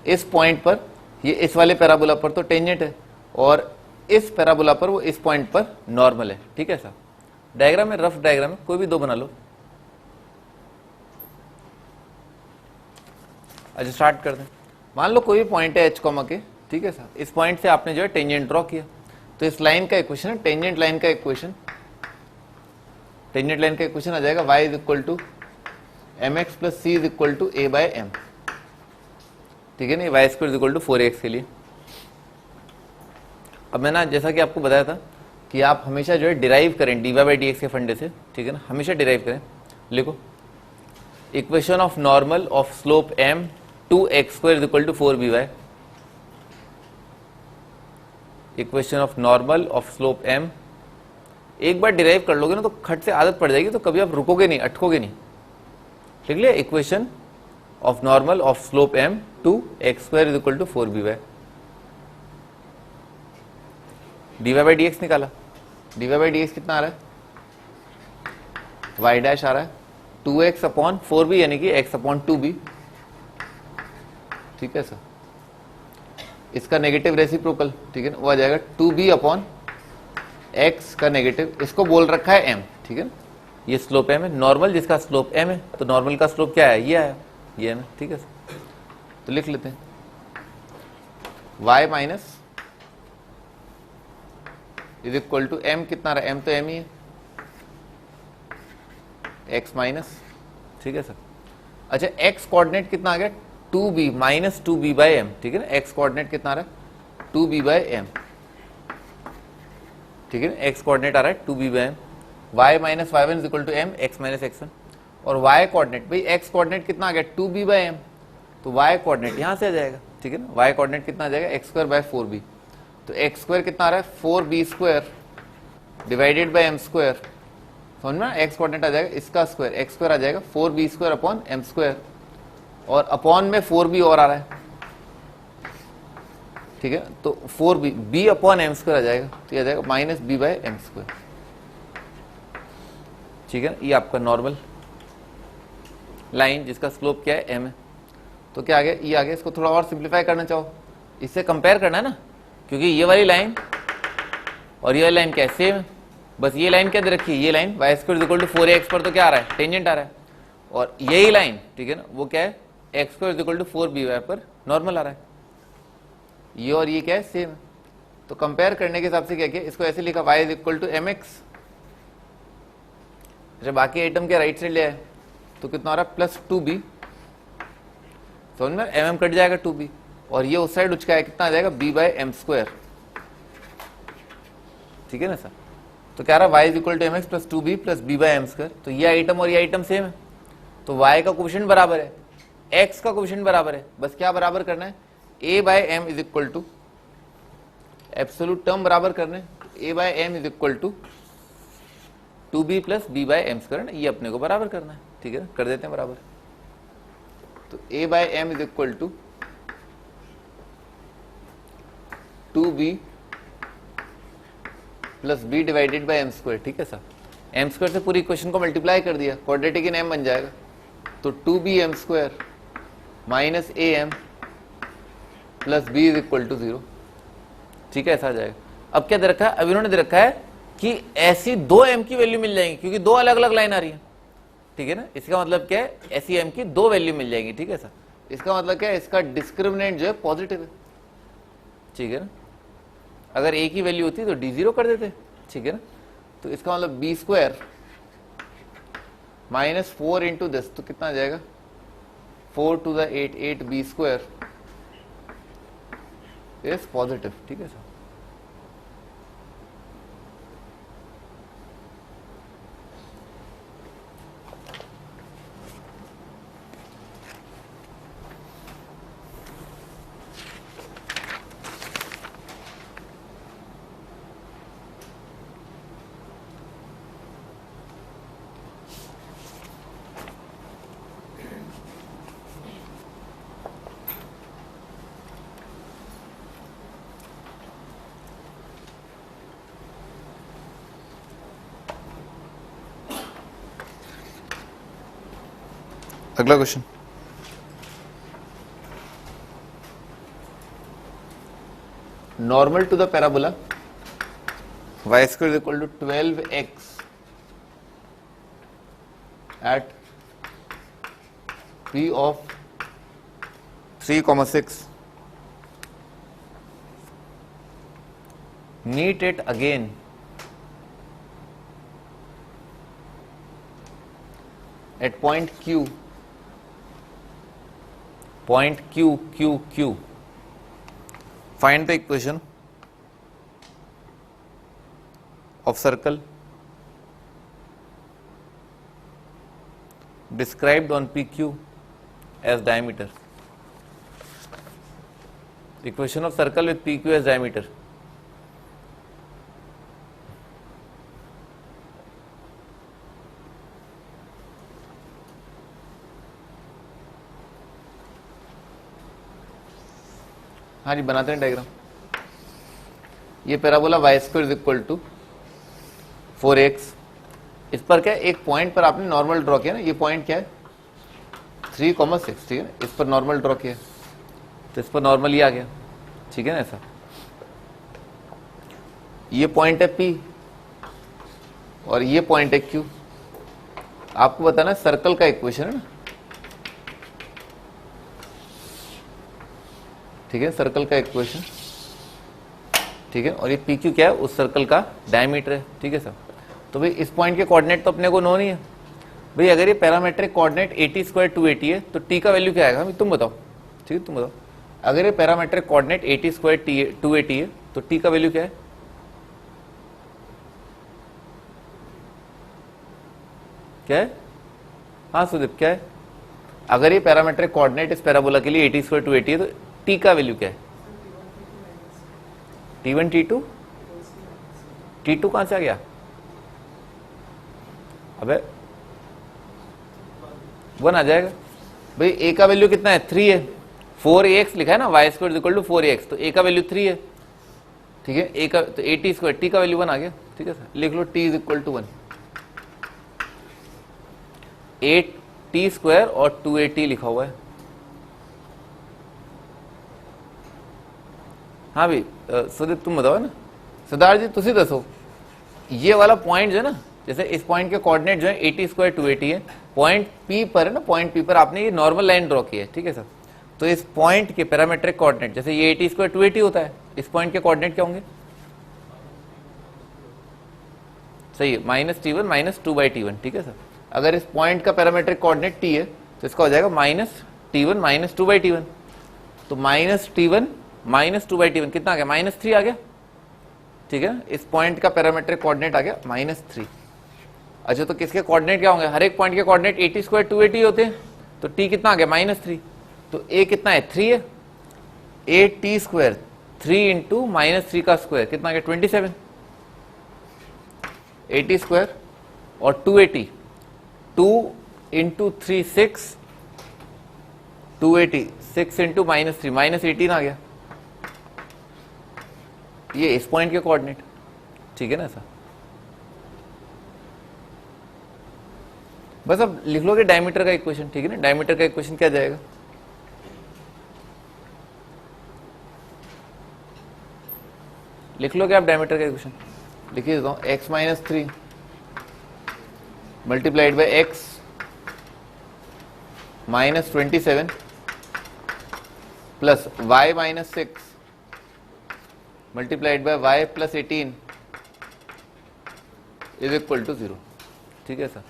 S1: इस पॉइंट पर ये इस वाले पैराबोला पर तो टेंजेंट है और इस पैराबोला पर वो इस पॉइंट पर नॉर्मल है, ठीक है सर। डायग्राम में, रफ डायग्राम में कोई भी 2 बना लो। अच्छा, स्टार्ट कर दें। मान लो कोई भी पॉइंट है h, के, ठीक है सर। इस पॉइंट से आपने जो है टेंजेंट ड्रॉ किया, तो इस लाइन का इक्वेशन है, टेंजेंट लाइन का इक्वेशन, टेंजेंट लाइन का इक्वेशन आ जाएगा y is equal to mx plus c is equal to a by m, ठीक है ना, y square is equal to 4x के लिए। अब मैं ना, जैसा कि आपको बताया था कि आप हमेशा जो है डिराइव करें dy बाई dx के फंडे से, ठीक है ना, हमेशा डिराइव करें। लिखो, equation of normal of slope m to x square is equal to 4by, equation of normal of slope m। एक बार डिराइव कर लोगे ना तो खट से आदत पड़ जाएगी, तो कभी आप रुकोगे नहीं, अटकोगे नहीं, ठीक है। Equation of normal of slope m to x square is equal to 4by, dy by dx निकाला, dy बाई dx कितना आ रहा है, y डैश आ रहा है 2x अपॉन 4b यानी कि x अपॉन 2b, ठीक है सर। इसका नेगेटिव रेसिप्रोकल, ठीक है ना, वो आ जाएगा 2b अपॉन x का नेगेटिव, इसको बोल रखा है m, ठीक है ना। ये स्लोप m है, नॉर्मल जिसका स्लोप m है, तो नॉर्मल का स्लोप क्या है, ये आया, ये m है, ठीक है सर। तो लिख लेते हैं y minus is equal to m, कितना रहा, m तो m ही है, x माइनस, ठीक है सर। अच्छा, x कोऑर्डिनेट कितना आ गया, 2b minus 2b by m, ठीक है ना। x कोऑर्डिनेट कितना आ रहा है, 2b बाई m, ठीक है ना, x कोऑर्डिनेट आ रहा है 2b by m, y minus y1 is equal to m, x minus x1, और y कोऑर्डिनेट, भाई x कोऑर्डिनेट कितना आ गया, 2b बाई m, तो y कोऑर्डिनेट यहां से आ जाएगा, ठीक है ना। y कोऑर्डिनेट कितना आ जाएगा, x स्क्वायर बाय 4b, तो x स्क्वायर कितना आ रहा है, 4b square divided by m square, समझ में, x कोऑर्डिनेट आ जाएगा इसका स्क्वायर, x स्क्वायर आ जाएगा 4b square upon m square, और अपॉन में 4b और आ रहा है, ठीक है, तो 4b b upon m square आ जाएगा, तो ये आ जाएगा minus b by m square, ठीक है। ये आपका नॉर्मल लाइन जिसका स्लोप क्या है, m है। तो क्या आ गया, ये आ गया। इसको थोड़ा और सिंप्लीफाई करना चाहो, इससे कंपेयर करना है ना, क्योंकि ये वाली लाइन और ये वाली लाइन क्या है, सेम है, बस ये लाइन क्या दे रखी है, ये line y square equal to 4x पर तो क्या आ रहा है, टेंजेंट आ रहा है, और यही लाइन, ठीक है ना, वो क्या है, x square equal to 4by पर नॉर्मल आ रहा है, ये और ये क्या है, सेम है। तो कंपेयर करने के हिसाब से क्या किया, इसको ऐसे लिखा y is equal to mx। अच्छा, बाकी आइटम के राइट साइड ले आए तो कितना आ रहा है, प्लस 2b, समझ में, mm कट जाएगा 2b, और ये उस साइड उचका है, कितना आ जाएगा, b बाय m स्क्वायर, ठीक है ना सर। तो क्या रहा, y is equal to mx plus 2b plus b by m square, तो ये आइटम और ये आइटम सेम है, तो y का कोफिशिएंट बराबर है, x का कोफिशिएंट बराबर है, बस क्या बराबर करना है, a by m is equal to absolute term बराबर करना है, a by m is equal to 2b plus b by m square, ये अपने को बराबर करना है, ठीक है ना, कर देते हैं बराबर। तो a by m is equal to 2b plus b divided by m square, ठीक है सर। m स्क्वायर से पूरी इक्वेशन को मल्टीप्लाई कर दिया, क्वाड्रेटिक इन m बन जाएगा, तो 2bm square minus am plus b is equal to 0, ठीक है, ऐसा आ जाएगा। अब क्या दे रखा है, अब इन्होंने दे रखा है कि ऐसी 2m की वैल्यू मिल जाएंगी, क्योंकि 2 अलग अलग लाइन आ रही है, ठीक है ना। इसका मतलब क्या है, ऐसी m की 2 वैल्यू मिल जाएंगी, ठीक है सर। इसका मतलब क्या है, इसका डिस्क्रिमिनेंट जो है पॉजिटिव है, ठीक है ना। अगर a की वैल्यू होती तो d 0 कर देते, ठीक है ना। तो इसका मतलब बी स्क्वायर माइनस 4 इंटू 10 तो कितना आ जाएगा 4 to the 8, 8 b square is positive, ठीक है सर। अगला question, normal to the parabola y square is equal to 12x at p of 3,6 meet it again at point q find the equation of circle described on PQ as diameter. Equation of circle with PQ as diameter. हाँ जी, बनाते हैं diagram. ये parabola y square is equal to 4x, इस पर क्या है, एक point पर आपने नॉर्मल ड्रॉ किया ना, ये पॉइंट क्या है 3,6, ठीक है ना, इस पर नॉर्मल ड्रॉ किया तो इस पर नॉर्मल ही आ गया, ठीक है ना। ऐसा ये पॉइंट है P और ये पॉइंट है Q। आपको बताना सर्कल का इक्वेशन है ना, ठीक है, सर्कल का इक्वेशन, ठीक है। और ये PQ क्या है, उस सर्कल का डायमीटर है, ठीक है सर। तो भाई इस पॉइंट के कोऑर्डिनेट तो अपने को नो नहीं है भाई। अगर ये पैरामेट्रिक कोऑर्डिनेट 80 स्क्वायर 280 है तो t का वैल्यू क्या आएगा, तुम बताओ, ठीक है, तुम बताओ। अगर ये पैरामेट्रिक कोऑर्डिनेट 80 स्क्वायर 280 है तो t का वैल्यू क्या है, क्या है? हाँ सुदीप, क्या है? अगर ये पैरामेट्रिक कोऑर्डिनेट इस पैराबोला के लिए 80 स्क्वायर 280 है तो t का वैल्यू क्या है, t1 t2, t2 कहां से आ गया? अबे 1 आ जाएगा भाई। a का वैल्यू कितना है 3 है, 4ax लिखा है ना, y square equal to 4ax, तो a का वैल्यू 3 है, ठीक है। a का तो 80 स्क्वायर, t का वैल्यू 1 आ गया, ठीक है सर। लिख लो t is equal to 1, 8t square और 280 लिखा हुआ है। हाँ भाई सुदीप तुम बताओ ना, सरदार जी तुसी दसो, ये वाला पॉइंट जो है ना, जैसे इस पॉइंट के कोऑर्डिनेट जो है 80 स्क्वायर 280 है, पॉइंट P पर है ना, पॉइंट P पर आपने ये नॉर्मल लाइन ड्रॉ की है, ठीक है सर। तो इस पॉइंट के पैरामेट्रिक कोऑर्डिनेट, जैसे ये 80 स्क्वायर 280 होता है, इस पॉइंट के कोऑर्डिनेट क्या होंगे? सही है, -t1 माइनस 2/t1, ठीक है सर। अगर इस पॉइंट का पैरामेट्रिक कोऑर्डिनेट t है तो इसका हो जाएगा -t1 माइनस 2/t1, तो -t1 माइनस 2/t1 कितना आ गया, -3 आ गया, ठीक है। इस पॉइंट का पैरामेट्रिक कोऑर्डिनेट आ गया -3। अच्छा, तो किसके कोऑर्डिनेट क्या होंगे? हर एक पॉइंट के कोऑर्डिनेट 80 स्क्वायर 280 होते हैं, तो t कितना आ गया -3, तो a कितना है 3 है, 8t स्क्वायर 3 इंटू -3 का स्क्वायर कितना आ गया 27, 80 स्क्वायर और 280, 2 इंटू 3 6, 280, 6 इंटू -3 -18 आ गया, ये इस पॉइंट के कोऑर्डिनेट, ठीक है ना सर। बस अब लिख लोगे डायमीटर का इक्वेशन, ठीक है ना। डायमीटर का इक्वेशन क्या जाएगा, लिख लोगे आप डायमीटर का इक्वेशन, लिखिए देता हूं, x minus 3 multiplied by x minus 27 plus y minus 6 multiplied by y plus 18 is equal to 0। ठीक है सर।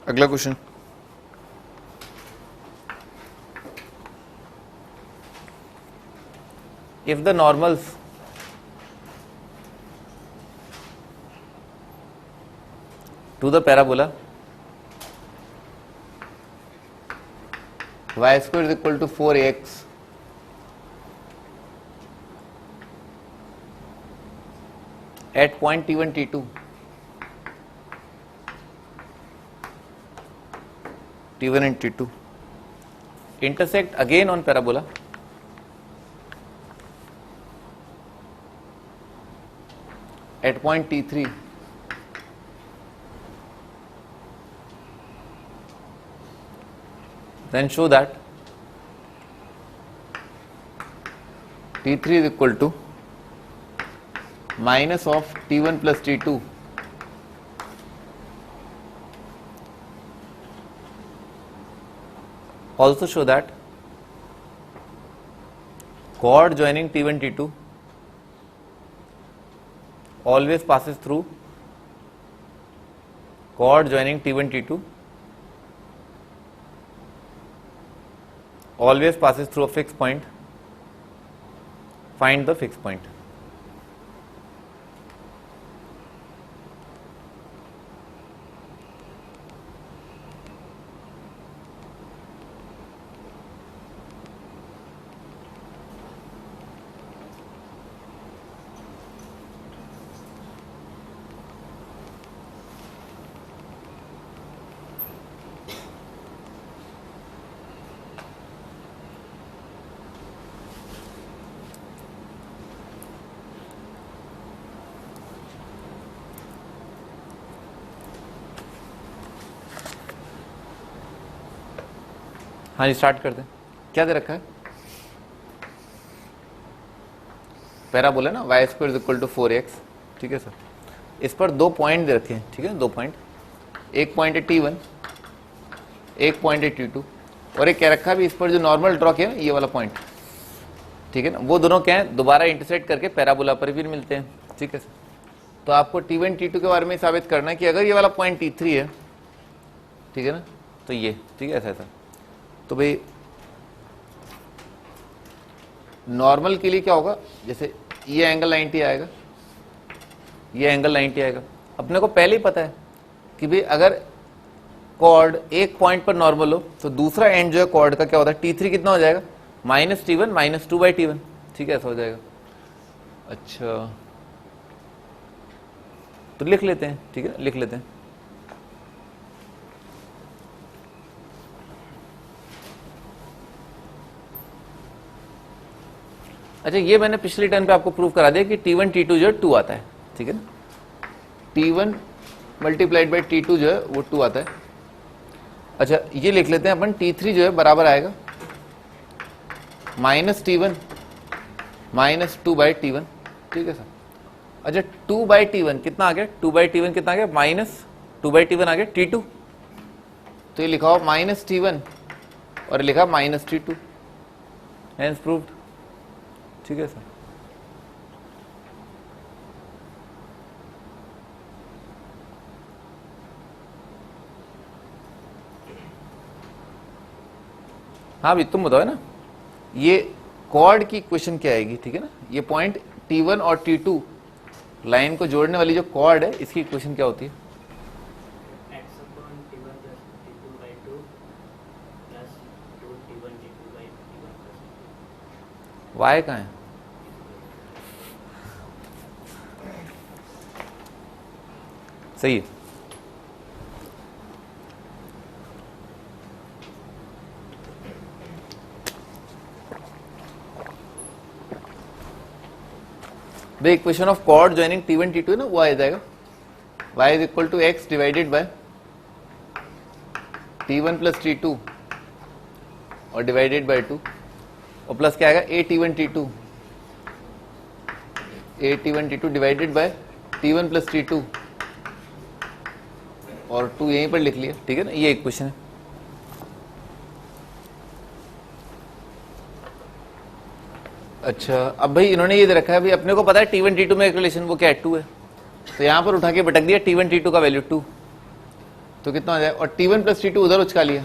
S1: अगला question, if the normals to the parabola y square is equal to 4x at point t1 t2 t1 and t2 intersect again on parabola at point t3 then show that t3 is equal to minus of t1 plus t2 also show that chord joining t1 t2 always passes through chord joining t1 t2 always passes through a fixed point. Find the fixed point. हाँ जी, start करते हैं। क्या दे रखा है? Parabola ना y square is equal to 4x। ठीक है sir. इस पर दो पॉइंट दे रखे हैं। ठीक है, दो पॉइंट, एक पॉइंट है t1, एक पॉइंट है t2, और एक क्या रखा है भी इस पर जो नॉर्मल ड्रॉ किया ये वाला पॉइंट। ठीक है ना, वो दोनों क्या है, दोबारा इंटरसेक्ट करके पैराबोला पर भी मिलते हैं। ठीक है सर। तो आपको t1 t2 के बारे में साबित करना है कि अगर ये वाला पॉइंट t3 है, ठीक है ना, तो ये, ठीक है ऐसा। तो भाई नॉर्मल के लिए क्या होगा, जैसे ये एंगल 90 आएगा, ये एंगल 90 आएगा। अपने को पहले ही पता है कि भाई अगर कॉर्ड एक पॉइंट पर नॉर्मल हो तो दूसरा एंड जो है कॉर्ड का क्या होता है, t3 कितना हो जाएगा, -t1 -2/t1। ठीक है, ऐसा हो जाएगा। अच्छा, तो लिख लेते हैं। ठीक है, लिख लेते हैं। अच्छा, ये मैंने पिछली टर्न पे आपको प्रूव करा दिया कि t1 t2 जो है 2 आता है। ठीक है ना, t1 मल्टीप्लाइड बाई t2 जो है वो 2 आता है। अच्छा, ये लिख लेते हैं अपन, t3 जो है बराबर आएगा -t1 -2/t1। ठीक है सर। अच्छा, 2/t1 कितना आ गया, 2/t1 कितना आ गया, -2/t1 आ गया t2। तो ये लिखा हो -t1 और लिखा -t2, हेंस प्रूव्ड। ठीक है सर। हाँ भी तुम बताओ ना, ये कॉर्ड की क्वेश्चन क्या आएगी। ठीक है ना, ये पॉइंट t1 और t2 लाइन को जोड़ने वाली जो कॉर्ड है इसकी क्वेश्चन क्या होती है? y कहाँ है? सही है। The equation of chord joining t1 t2 है ना, वो आ जाएगा y is equal to x divided by t1 plus t2 और डिवाइडेड बाय 2। और प्लस क्या आएगा a T1 T2 divided by T1 plus T2 और 2 यहीं पर लिख लिया, ठीक है ना, ये एक क्वेश्चन है। अच्छा अब भाई इन्होंने ये दे रखा है, भाई अपने को पता है T1 T2 में एक रिलेशन वो क्या है 2 है, तो यहां पर उठा के भटक दिया T1 T2 का वैल्यू 2, तो कितना आ जाए, और T1 प्लस T2 उधर उचका लिया,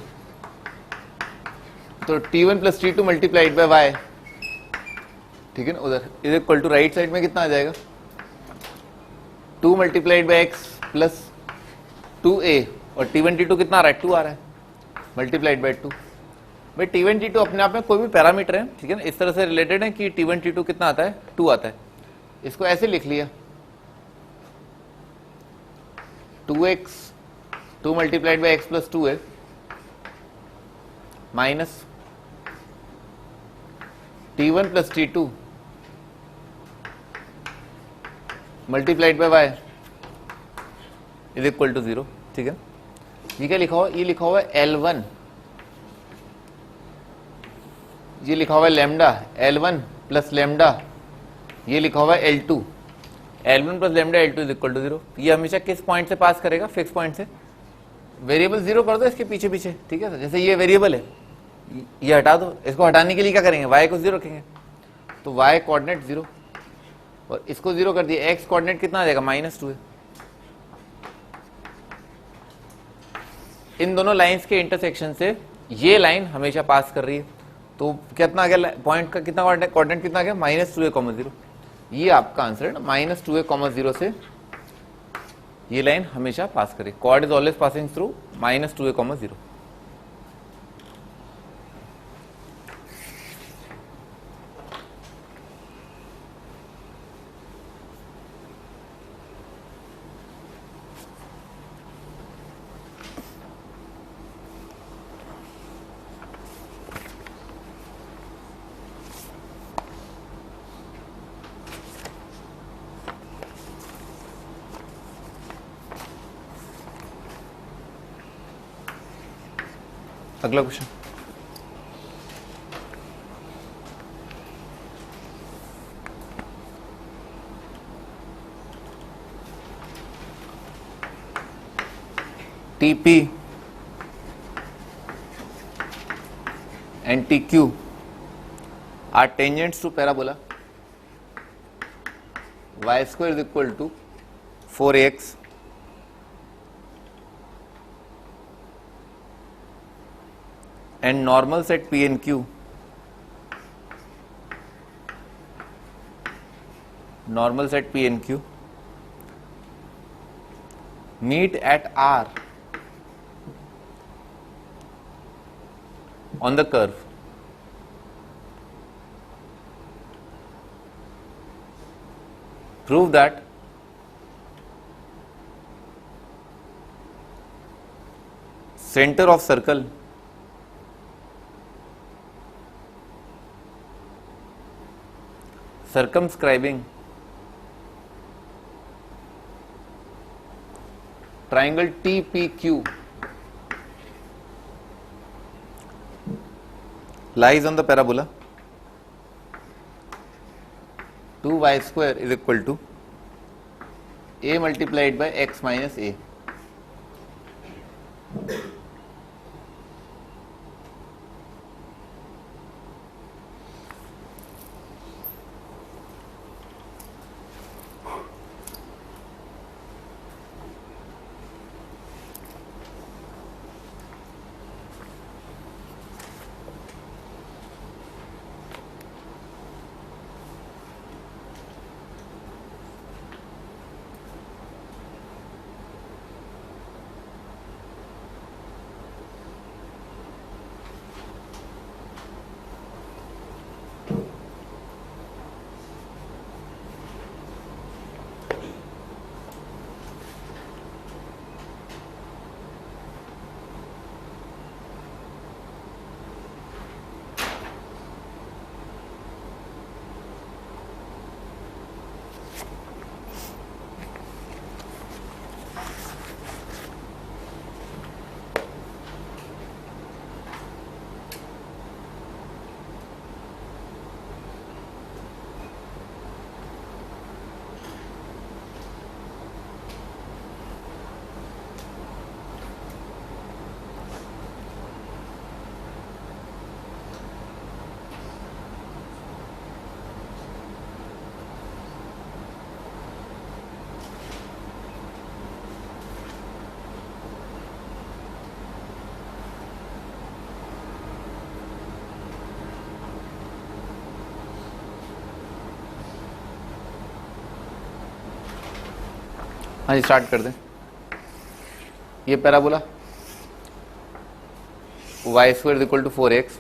S1: तो T1 plus T2 multiplied by Y, ठीक है ना, उधर is equal to right side में कितना आ जाएगा 2 multiplied by x plus 2a, और T1 T2 कितना आ रहा है 2 आ रहा है मल्टीप्लाइड बाय 2। भाई T1 T2 अपने आप में कोई भी पैरामीटर है, ठीक है ना, इस तरह से रिलेटेड है कि T1 T2 कितना आता है 2 आता है, इसको ऐसे लिख लिया 2x 2 multiplied by x plus 2a minus T1 plus T2 multiplied by y is equal to 0, ठीक है। ये क्या लिखा हुआ, ये लिखा हुआ है L1, ये लिखा हुआ है लैम्डा L1 प्लस लैम्डा, ये लिखा हुआ है L2, L1 plus lambda L2 is equal to 0। ये हमेशा किस पॉइंट से पास करेगा, फिक्स पॉइंट से। वेरिएबल 0 कर दो इसके पीछे पीछे, ठीक है, जैसे ये वेरिएबल है, ये हटा दो, इसको हटाने के लिए क्या करेंगे, y को 0 रखेंगे, तो y कोऑर्डिनेट 0 और इसको 0 कर दिया, x कोऑर्डिनेट कितना आ जाएगा -2 है। इन दोनों लाइंस के इंटरसेक्शन से ये लाइन हमेशा पास कर रही है, तो कितना आ गया पॉइंट का, कितना कोऑर्डिनेट कितना आ गया -2a,0। ये आपका आंसर है ना, -2a,0 से ये लाइन हमेशा पास करेगी, chord is always passing through -2a,0। अगला question, TP and TQ are tangents to parabola y square is equal to 4ax and normals at P and Q meet at R on the curve. Prove that center of circle circumscribing triangle TPQ lies on the parabola 2y square is equal to a multiplied by x minus a. हाँ जी start कर दें। ये parabola y square equal to 4x।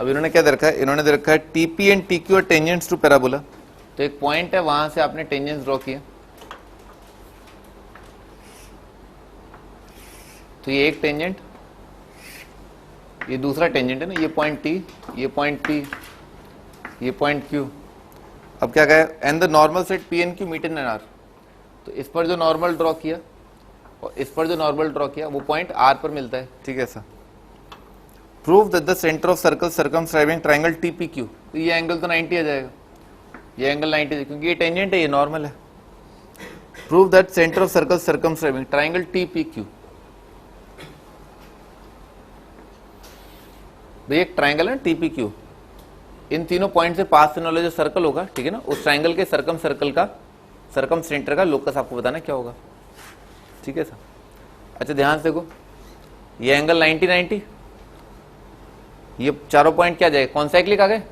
S1: अब इन्होंने क्या दे रखा है, इन्होंने दे रखा है TP एंड TQ और टेंजेंट्स टू पैराबोला। तो एक पॉइंट है, वहां से आपने टेंजेंट्स ड्रॉ किया, तो ये एक टेंजेंट, ये दूसरा टेंजेंट है ना, ये पॉइंट T, ये पॉइंट P, ये पॉइंट Q। अब क्या कहा, and the normal set P and Q meet in R। तो इस पर जो नॉर्मल ड्रॉ किया और इस पर जो नॉर्मल ड्रॉ किया वो पॉइंट R पर मिलता है, ठीक है sir. Prove that the centre of circle circumscribing triangle TPQ। तो ये एंगल तो 90 आ जाएगा, ये एंगल 90 है क्योंकि ये टेंजेंट है, ये नॉर्मल है। Prove that centre of circle circumscribing triangle TPQ। भाई एक ट्रायंगल है TPQ, इन तीनों पॉइंट से पास होने वाला जो सर्कल होगा, ठीक है ना, उस ट्रायंगल के सर्कम सेंटर का लोकस आपको बताना क्या होगा, ठीक है सर। अच्छा ध्यान से देखो, ये एंगल 90-90, ये चारों पॉइंट क्या जाएगा, कॉन्साइक्लिक आ गए,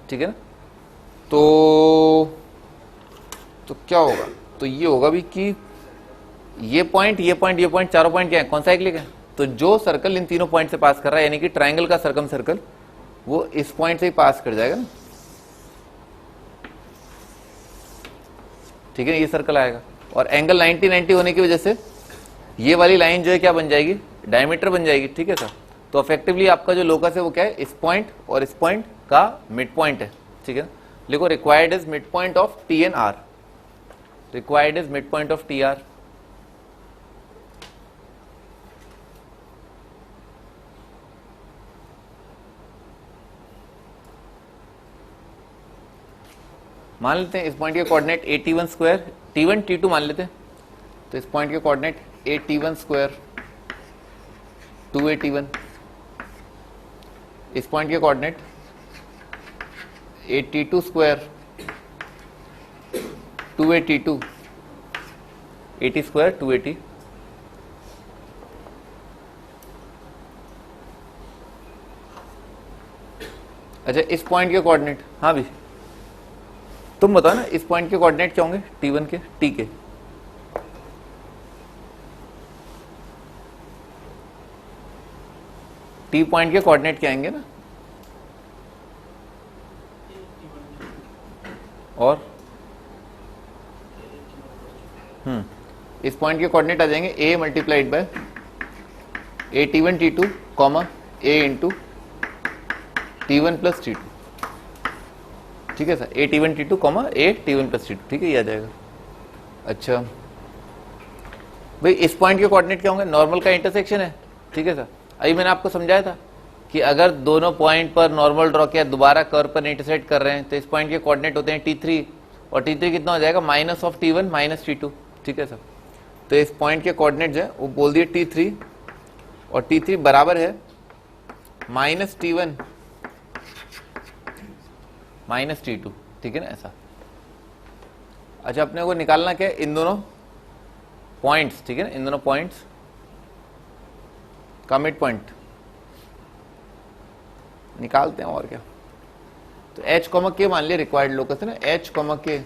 S1: ठीक है ना। तो क्या होगा, तो ये होगा भी कि ये पॉइंट चारों पॉइंट क्या है, कॉन्साइक्लिक है। तो जो सर्कल इन तीनों पॉइंट से पास कर रहा है, यानी कि ट्रायंगल का सर्कम सर्कल, वो इस पॉइंट से ही पास कर जाएगा ना, ठीक है, ये सर्कल आएगा। और एंगल 90-90 होने की वजह से ये वाली लाइन जो है क्या बन जाएगी, डायमीटर बन जाएगी, ठीक है सर। तो इफेक्टिवली आपका जो लोकस है वो क्या है, इस पॉइंट और इस पॉइंट का मिड पॉइंट है, ठीक है। लिखो required is mid point of T and R, required is mid point of TR। मान लेते हैं इस पॉइंट के coordinate AT1 square, T1 T2 मान लेते हैं। तो इस पॉइंट के कोऑर्डिनेट AT1 स्क्वायर 2AT1, इस पॉइंट के coordinate AT2 square 2AT2, AT square 2AT। अच्छा इस पॉइंट के कोऑर्डिनेट, हाँ भी तुम बताओ ना, इस पॉइंट के कोऑर्डिनेट क्या होंगे, T1 के, T के। T पॉइंट के कोऑर्डिनेट क्या आएंगे ना, और इस पॉइंट के कोऑर्डिनेट आ जाएंगे A multiplied bye AT1 T2 comma A into T1 plus T2, ठीक है sir. AT1 T2 comma A T1 plus T2, ठीक है, ये आ जाएगा। अच्छा भाई इस पॉइंट के कोऑर्डिनेट क्या होंगे, नॉर्मल का इंटरसेक्शन है, ठीक है सर। अभी मैंने आपको समझाया था कि अगर दोनों पॉइंट पर नॉर्मल ड्रॉ किया, दोबारा कर्व पर इंटरसेक्ट कर रहे हैं, तो इस पॉइंट के कोऑर्डिनेट होते हैं T3, और T3 कितना हो जाएगा, minus of T1 minus T2, ठीक है सर। तो इस पॉइंट के कोऑर्डिनेट जो है वो बोल दिए T3, और T3 बराबर है माइनस T1 माइनस T2, ठीक है ना, ऐसा। अच्छा अपने को निकालना क्या है, इन दोनों पॉइंट्स, ठीक है ना, इन दोनों पॉइंट्स का मिड पॉइंट निकालते हैं, और क्या। तो H, K मान लिया रिक्वायर्ड लोकस है ना, H, K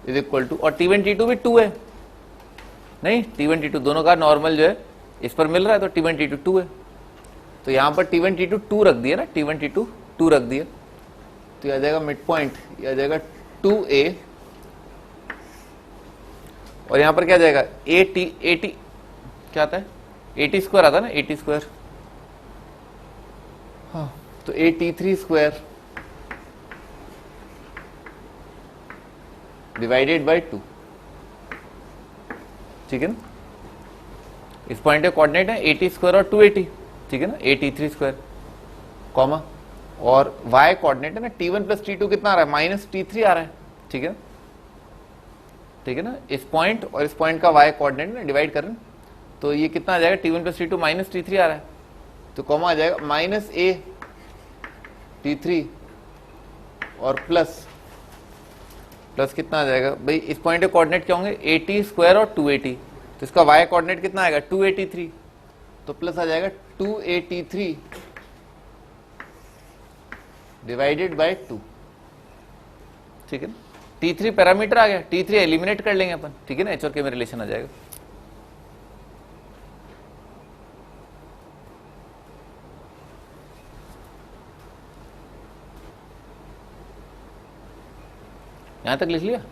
S1: is equal to, और T1 T2 भी 2 है, नहीं T1 T2 दोनों का नॉर्मल जो है इस पर मिल रहा है, तो T1 T2 2 है। तो यहां पर T1 T2 2 रख दिया ना, T1 T2 2 रख दिया, तो यह आ जाएगा मिड पॉइंट, यह आ जाएगा 2A, और यहां पर क्या आ जाएगा AT क्या आता है, AT स्क्वायर आता है ना, AT स्क्वायर, हाँ, तो AT3 स्क्वायर डिवाइडेड बाय 2, ठीक है ना। इस पॉइंट के कोऑर्डिनेट है AT स्क्वायर और 2AT, ठीक है ना, AT3 स्क्वायर कॉमा, और y कोऑर्डिनेट है ना T1 प्लस T2 कितना आ रहा है, माइनस T3 आ रहा है, ठीक है, ठीक है ना। इस पॉइंट और इस पॉइंट का y कोऑर्डिनेट ना डिवाइड कर रहे हैं, तो ये कितना आ जाएगा, T1 plus T2 minus T3 आ रहा है, तो कॉमा आ जाएगा माइनस A T3 और प्लस कितना आ जाएगा भाई, इस पॉइंट के कोऑर्डिनेट क्या होंगे, AT स्क्वायर और 2AT, तो इसका y कोऑर्डिनेट कितना आएगा, 283, तो प्लस आ जाएगा 283 डिवाइडेड बाय 2, ठीक है ना। T3 पैरामीटर आ गया, T3 एलिमिनेट कर लेंगे अपन, ठीक है ना, H और K में रिलेशन आ जाएगा। यहां तक लिख लिया?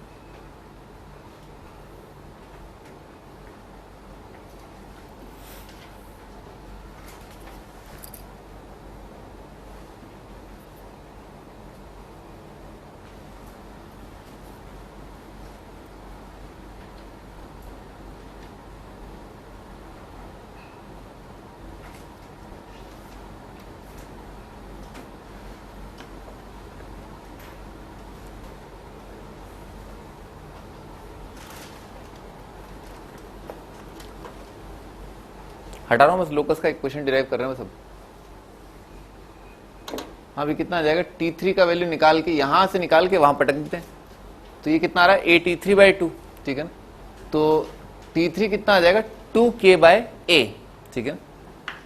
S1: हटा रहा हूं बस, लोकस का इक्वेशन डिराइव कर रहे हैं बस अब। हाँ अभी कितना आ जाएगा, T3 का वैल्यू निकाल के यहां से निकाल के वहां पटक देते हैं, तो ये कितना आ रहा है AT3/2, ठीक है ना। तो T3 कितना आ जाएगा 2K/A, ठीक है ना।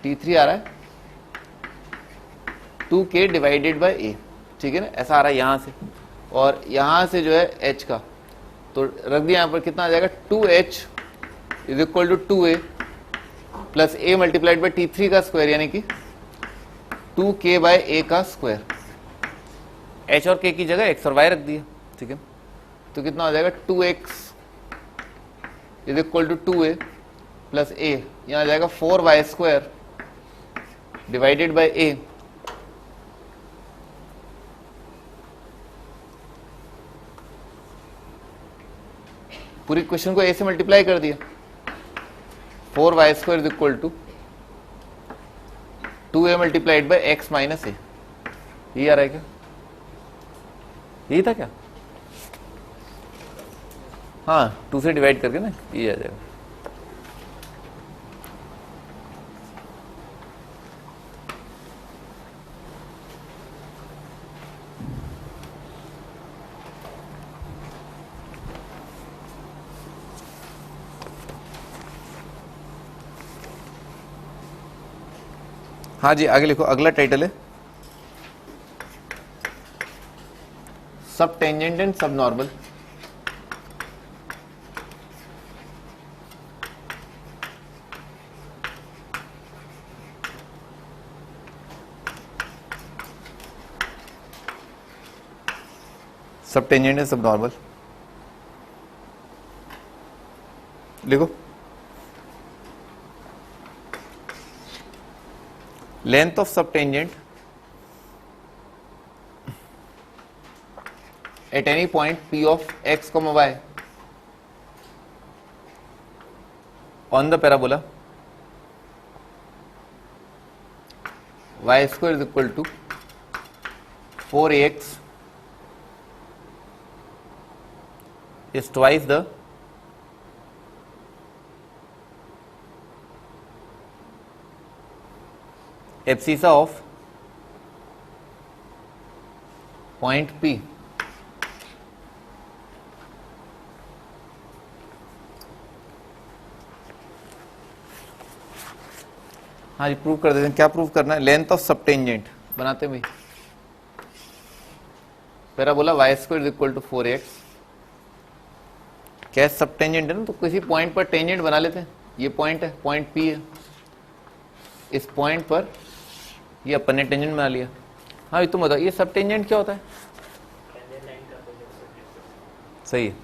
S1: T3 आ रहा है 2K/A, ठीक है ना, ऐसा आ रहा है यहां से। और यहां से जो है H का तो रख दिया यहां पर, कितना आ जाएगा 2H = 2A plus A multiplied by T3 का स्क्वायर, यानी कि 2K/A का स्क्वायर। H और K की जगह X और Y रख दिया, ठीक है। तो कितना हो जाएगा 2X = 2A प्लस A, यहां आ जाएगा 4Y² डिवाइडेड बाई A। पूरी क्वेश्चन को A से मल्टीप्लाई कर दिया, 4y² = 2A multiplied by X minus A। ये आ रहा है क्या? यही था क्या? हाँ 2 से डिवाइड करके ना ये आ जाएगा। हाँ जी आगे लिखो, अगला टाइटल है सब टेंजेंट एंड सब नॉर्मल। सब टेंजेंट एंड सब नॉर्मल लिखो। लेंथ ऑफ सब tangent at any point P of X, Y on the parabola y² = 4ax is twice the abscissa of point P। हाँ जी प्रूव कर देते हैं, क्या प्रूव करना है? लेंथ ऑफ सब टेंजेंट बनाते हैं भाई, पैराबोला y² = 4ax। क्या सब टेंजेंट है ना, तो किसी पॉइंट पर टेंजेंट बना लेते हैं। ये पॉइंट है, पॉइंट P है, इस पॉइंट पर ये अपन ने टेंजेंट बना लिया। हाँ तुम बताओ ये सब टेंजेंट क्या होता है? सही है,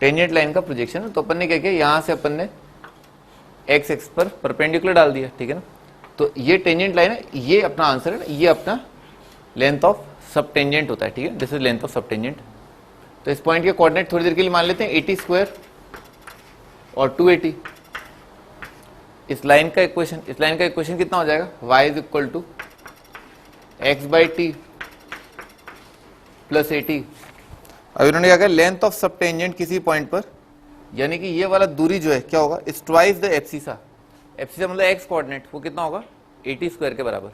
S1: टेंजेंट लाइन का प्रोजेक्शन है। तो अपन ने क्या किया, यहां से अपन ने एक्स एक्स पर परपेंडिकुलर डाल दिया, ठीक है ना। तो ये टेंजेंट लाइन है, ये अपना आंसर है ना, ये अपना लेंथ ऑफ सब टेंजेंट होता है, ठीक है। दिस इज लेंथ ऑफ सब टेंजेंट। तो इस पॉइंट के कोऑर्डिनेट थोड़ी देर के लिए मान लेते हैं 80² और 280। इस लाइन का इक्वेशन कितना हो जाएगा, y = x/t प्लस 80। अब इन्होंने क्या कहा, लेंथ ऑफ सब टेंजेंट किसी पॉइंट पर, यानी कि ये वाला दूरी जो है क्या होगा, is twice the abscissa. Abscissa मतलब एक्स कोऑर्डिनेट, वो कितना होगा 80² के बराबर।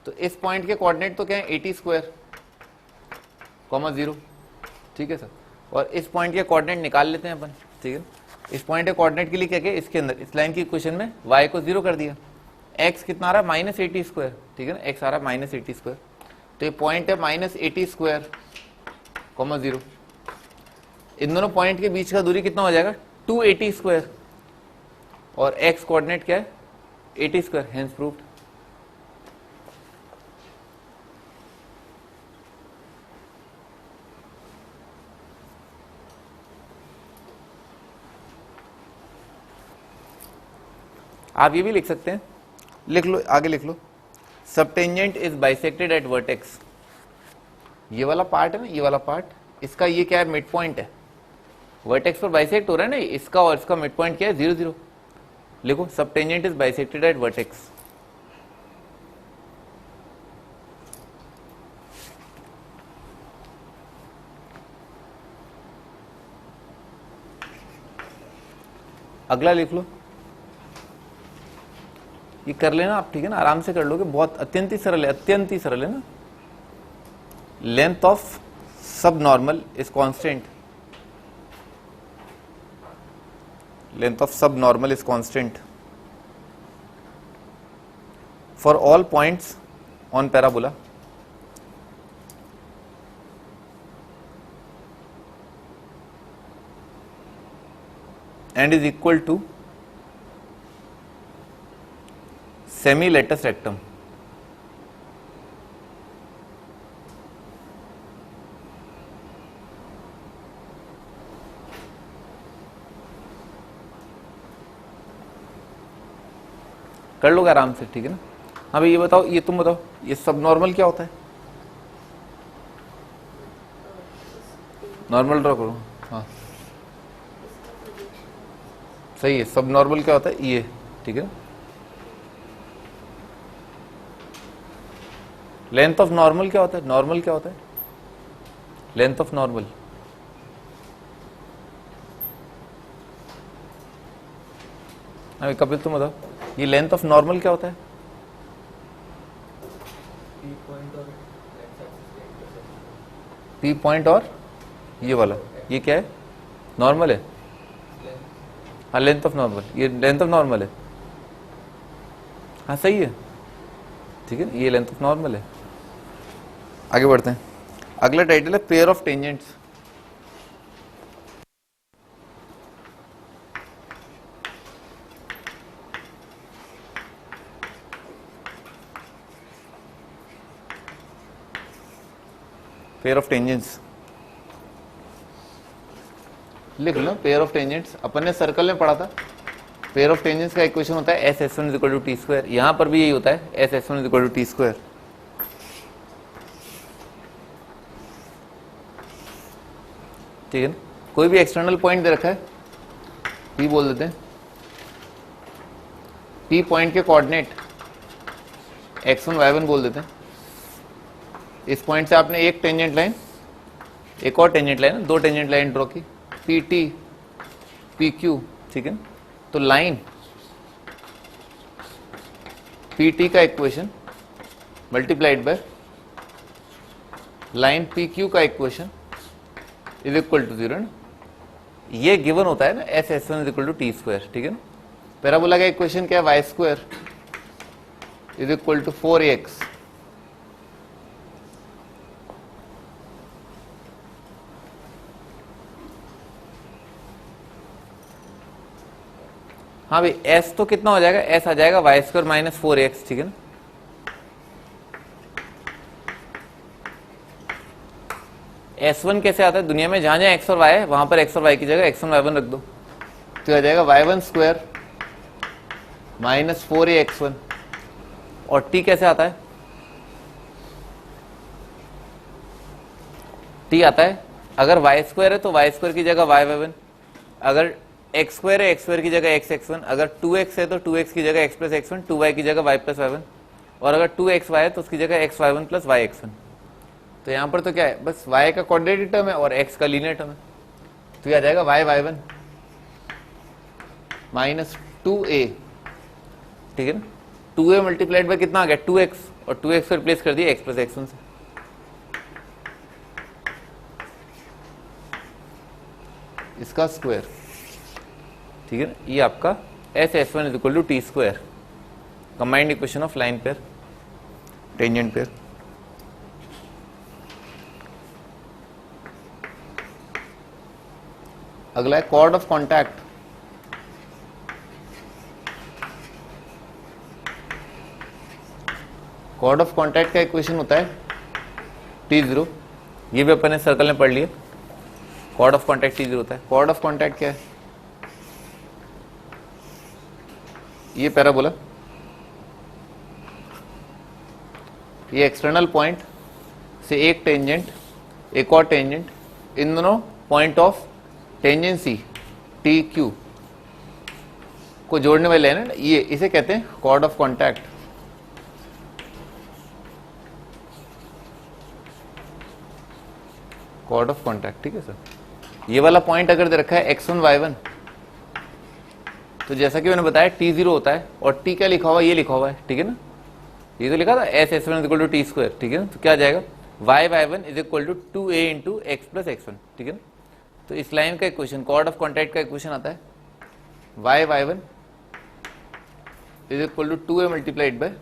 S1: तो इस पॉइंट के कोऑर्डिनेट तो क्या है 80², 0, ठीक है सर। और इस पॉइंट के कोऑर्डिनेट निकाल लेते हैं अपन, ठीक है। इस पॉइंट के कोऑर्डिनेट के लिए क्या किया, इसके अंदर इस लाइन की इक्वेशन में y को 0 कर दिया। x कितना आ रहा है -80², ठीक है ना, x आ रहा है -80²। तो ये पॉइंट है -80², 0। इन दोनों पॉइंट के बीच का दूरी कितना हो जाएगा 280 स्क्वायर, और एक्स कोऑर्डिनेट क्या है 80 स्क्वायर, हेंस प्रूव्ड। आप ये भी लिख सकते हैं, लिख लो, आगे लिख लो, सबटेंजेंट इज बाइसेक्टेड एट वर्टेक्स। ये वाला पार्ट है ना, ये वाला पार्ट, इसका ये क्या है, मिड पॉइंट है, वर्टेक्स पर बाइसेक्ट हो रहा है ना, इसका और इसका मिड पॉइंट क्या है 0 0। लिखो सबटेंजेंट इज बाइसेक्टेड एट वर्टेक्स। अगला लिख लो, ये कर लेना आप, ठीक है ना, आराम से कर लोगे, बहुत अत्यंत ही सरल है, अत्यंत ही सरल है ना। Length of subnormal is constant, length of subnormal is constant for all points on parabola and is equal to semi-latus rectum। कर लोगे आराम से, ठीक है ना। हाँ भाई ये बताओ, ये तुम बताओ, ये सब नॉर्मल क्या होता है? नॉर्मल ड्रॉ करो। हाँ सही है, सब नॉर्मल क्या होता है ये, ठीक है। लेंथ ऑफ नॉर्मल क्या होता है? नॉर्मल क्या होता है? लेंथ ऑफ नॉर्मल, अभी कपिल तुम बताओ, ये लेंथ ऑफ नॉर्मल क्या होता है? पी पॉइंट और ये वाला, ये क्या है? नॉर्मल है। हाँ लेंथ ऑफ नॉर्मल, ये लेंथ ऑफ नॉर्मल है। हाँ सही है, ठीक है, ये लेंथ ऑफ नॉर्मल है। आगे बढ़ते हैं, अगला टाइटल है pair of tangents. Pair of tangents लिख लो, पेयर ऑफ टेंजेंट्स अपन ने सर्कल में पढ़ा था। पेयर ऑफ टेंजेंट्स का इक्वेशन होता है S S one is equal to T square, यहां पर भी यही होता है S S one is equal to T square. ठीक है ना, कोई भी एक्सटर्नल पॉइंट दे रखा है, पी बोल देते हैं, पी पॉइंट के कोऑर्डिनेट x1 y1 बोल देते हैं। इस पॉइंट से आपने एक टेंजेंट लाइन, एक और टेंजेंट लाइन, दो टेंजेंट लाइन ड्रॉ की, पी टी पी क्यू, ठीक है। तो लाइन पी टी का equation multiplied by line P Q का इक्वेशन इज इक्वल टू 0 ना, ये गिवन होता है ना S S one is equal to T square, ठीक है ना। पैराबोला का इक्वेशन क्या है? Y square is equal to 4ax। हाँ भाई s तो कितना हो जाएगा? s आ जाएगा वाई स्क्वायर माइनस 4ax, ठीक है ना। S1 कैसे आता है दुनिया में? जहां जहां x और y है वहां पर x और y की जगह x1 y1 रख दो, तो आ जाएगा y1 स्क्वायर माइनस 4ax1। और t कैसे आता है? t आता है, अगर y स्क्वायर है तो y स्क्वायर की जगह y1, अगर x स्क्वायर है x स्क्वायर की जगह x1, अगर 2x है तो 2x की जगह x प्लस x1, 2y की जगह y प्लस y1, और अगर 2xy है तो उसकी जगह xy1 प्लस yx1। तो यहां पर तो क्या है, बस y का क्वाड्रेटिक टर्म है और x का लीनियर टर्म है, तो यह आ जाएगा y1 माइनस 2a, ठीक है ना। 2a मल्टीप्लाइड बाय कितना आ गया? 2x, और 2x को रिप्लेस कर दिया x प्लस x1 से। इसका स्क्वायर, ठीक है ना, ये आपका S S one is equal to T square, combined equation of line pair tangent pair. अगला है chord of contact. Chord of contact का इक्वेशन होता है T0, ये भी अपन ने सर्कल में पढ़ लिया। कॉर्ड ऑफ कॉन्टैक्ट T0 होता है। कॉर्ड ऑफ कॉन्टैक्ट क्या है? ये पैराबोला, ये एक्सटर्नल पॉइंट से एक टेंजेंट, एक और टेंजेंट, इन दोनों पॉइंट ऑफ टेंजेंसी TQ को जोड़ने वाले लाइन है, ये इसे कहते हैं chord of contact. Chord of contact, ठीक है सर। ये वाला पॉइंट अगर दे रखा है x1 y1, तो जैसा कि मैंने बताया T0 होता है, और T क्या लिखा हुआ है? ये लिखा हुआ है, ठीक है ना, ये तो लिखा था S1 इक्वल टू T2, ठीक है ना। तो क्या आ जाएगा? y1 is equal to 2a into X plus x1, ठीक है ना। तो इस लाइन का इक्वेशन, कॉर्ड ऑफ कॉन्टैक्ट का इक्वेशन आता है y1 is equal to 2a multiplied by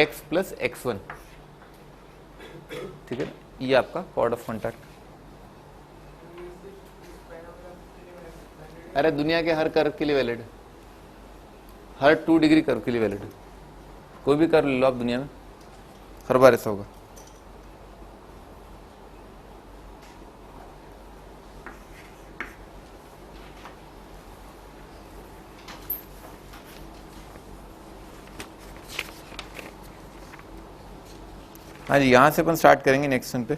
S1: x plus x1, ठीक है ना। ये आपका कॉर्ड ऑफ कॉन्टैक्ट। अरे दुनिया के हर कर्व के लिए वैलिड है, हर 2 डिग्री कर्व के लिए वैलिड है। कोई भी कर्व ले लो आप दुनिया में, हर बार ऐसा होगा। हाँ जी, यहां से अपन स्टार्ट करेंगे नेक्स्ट सन पे।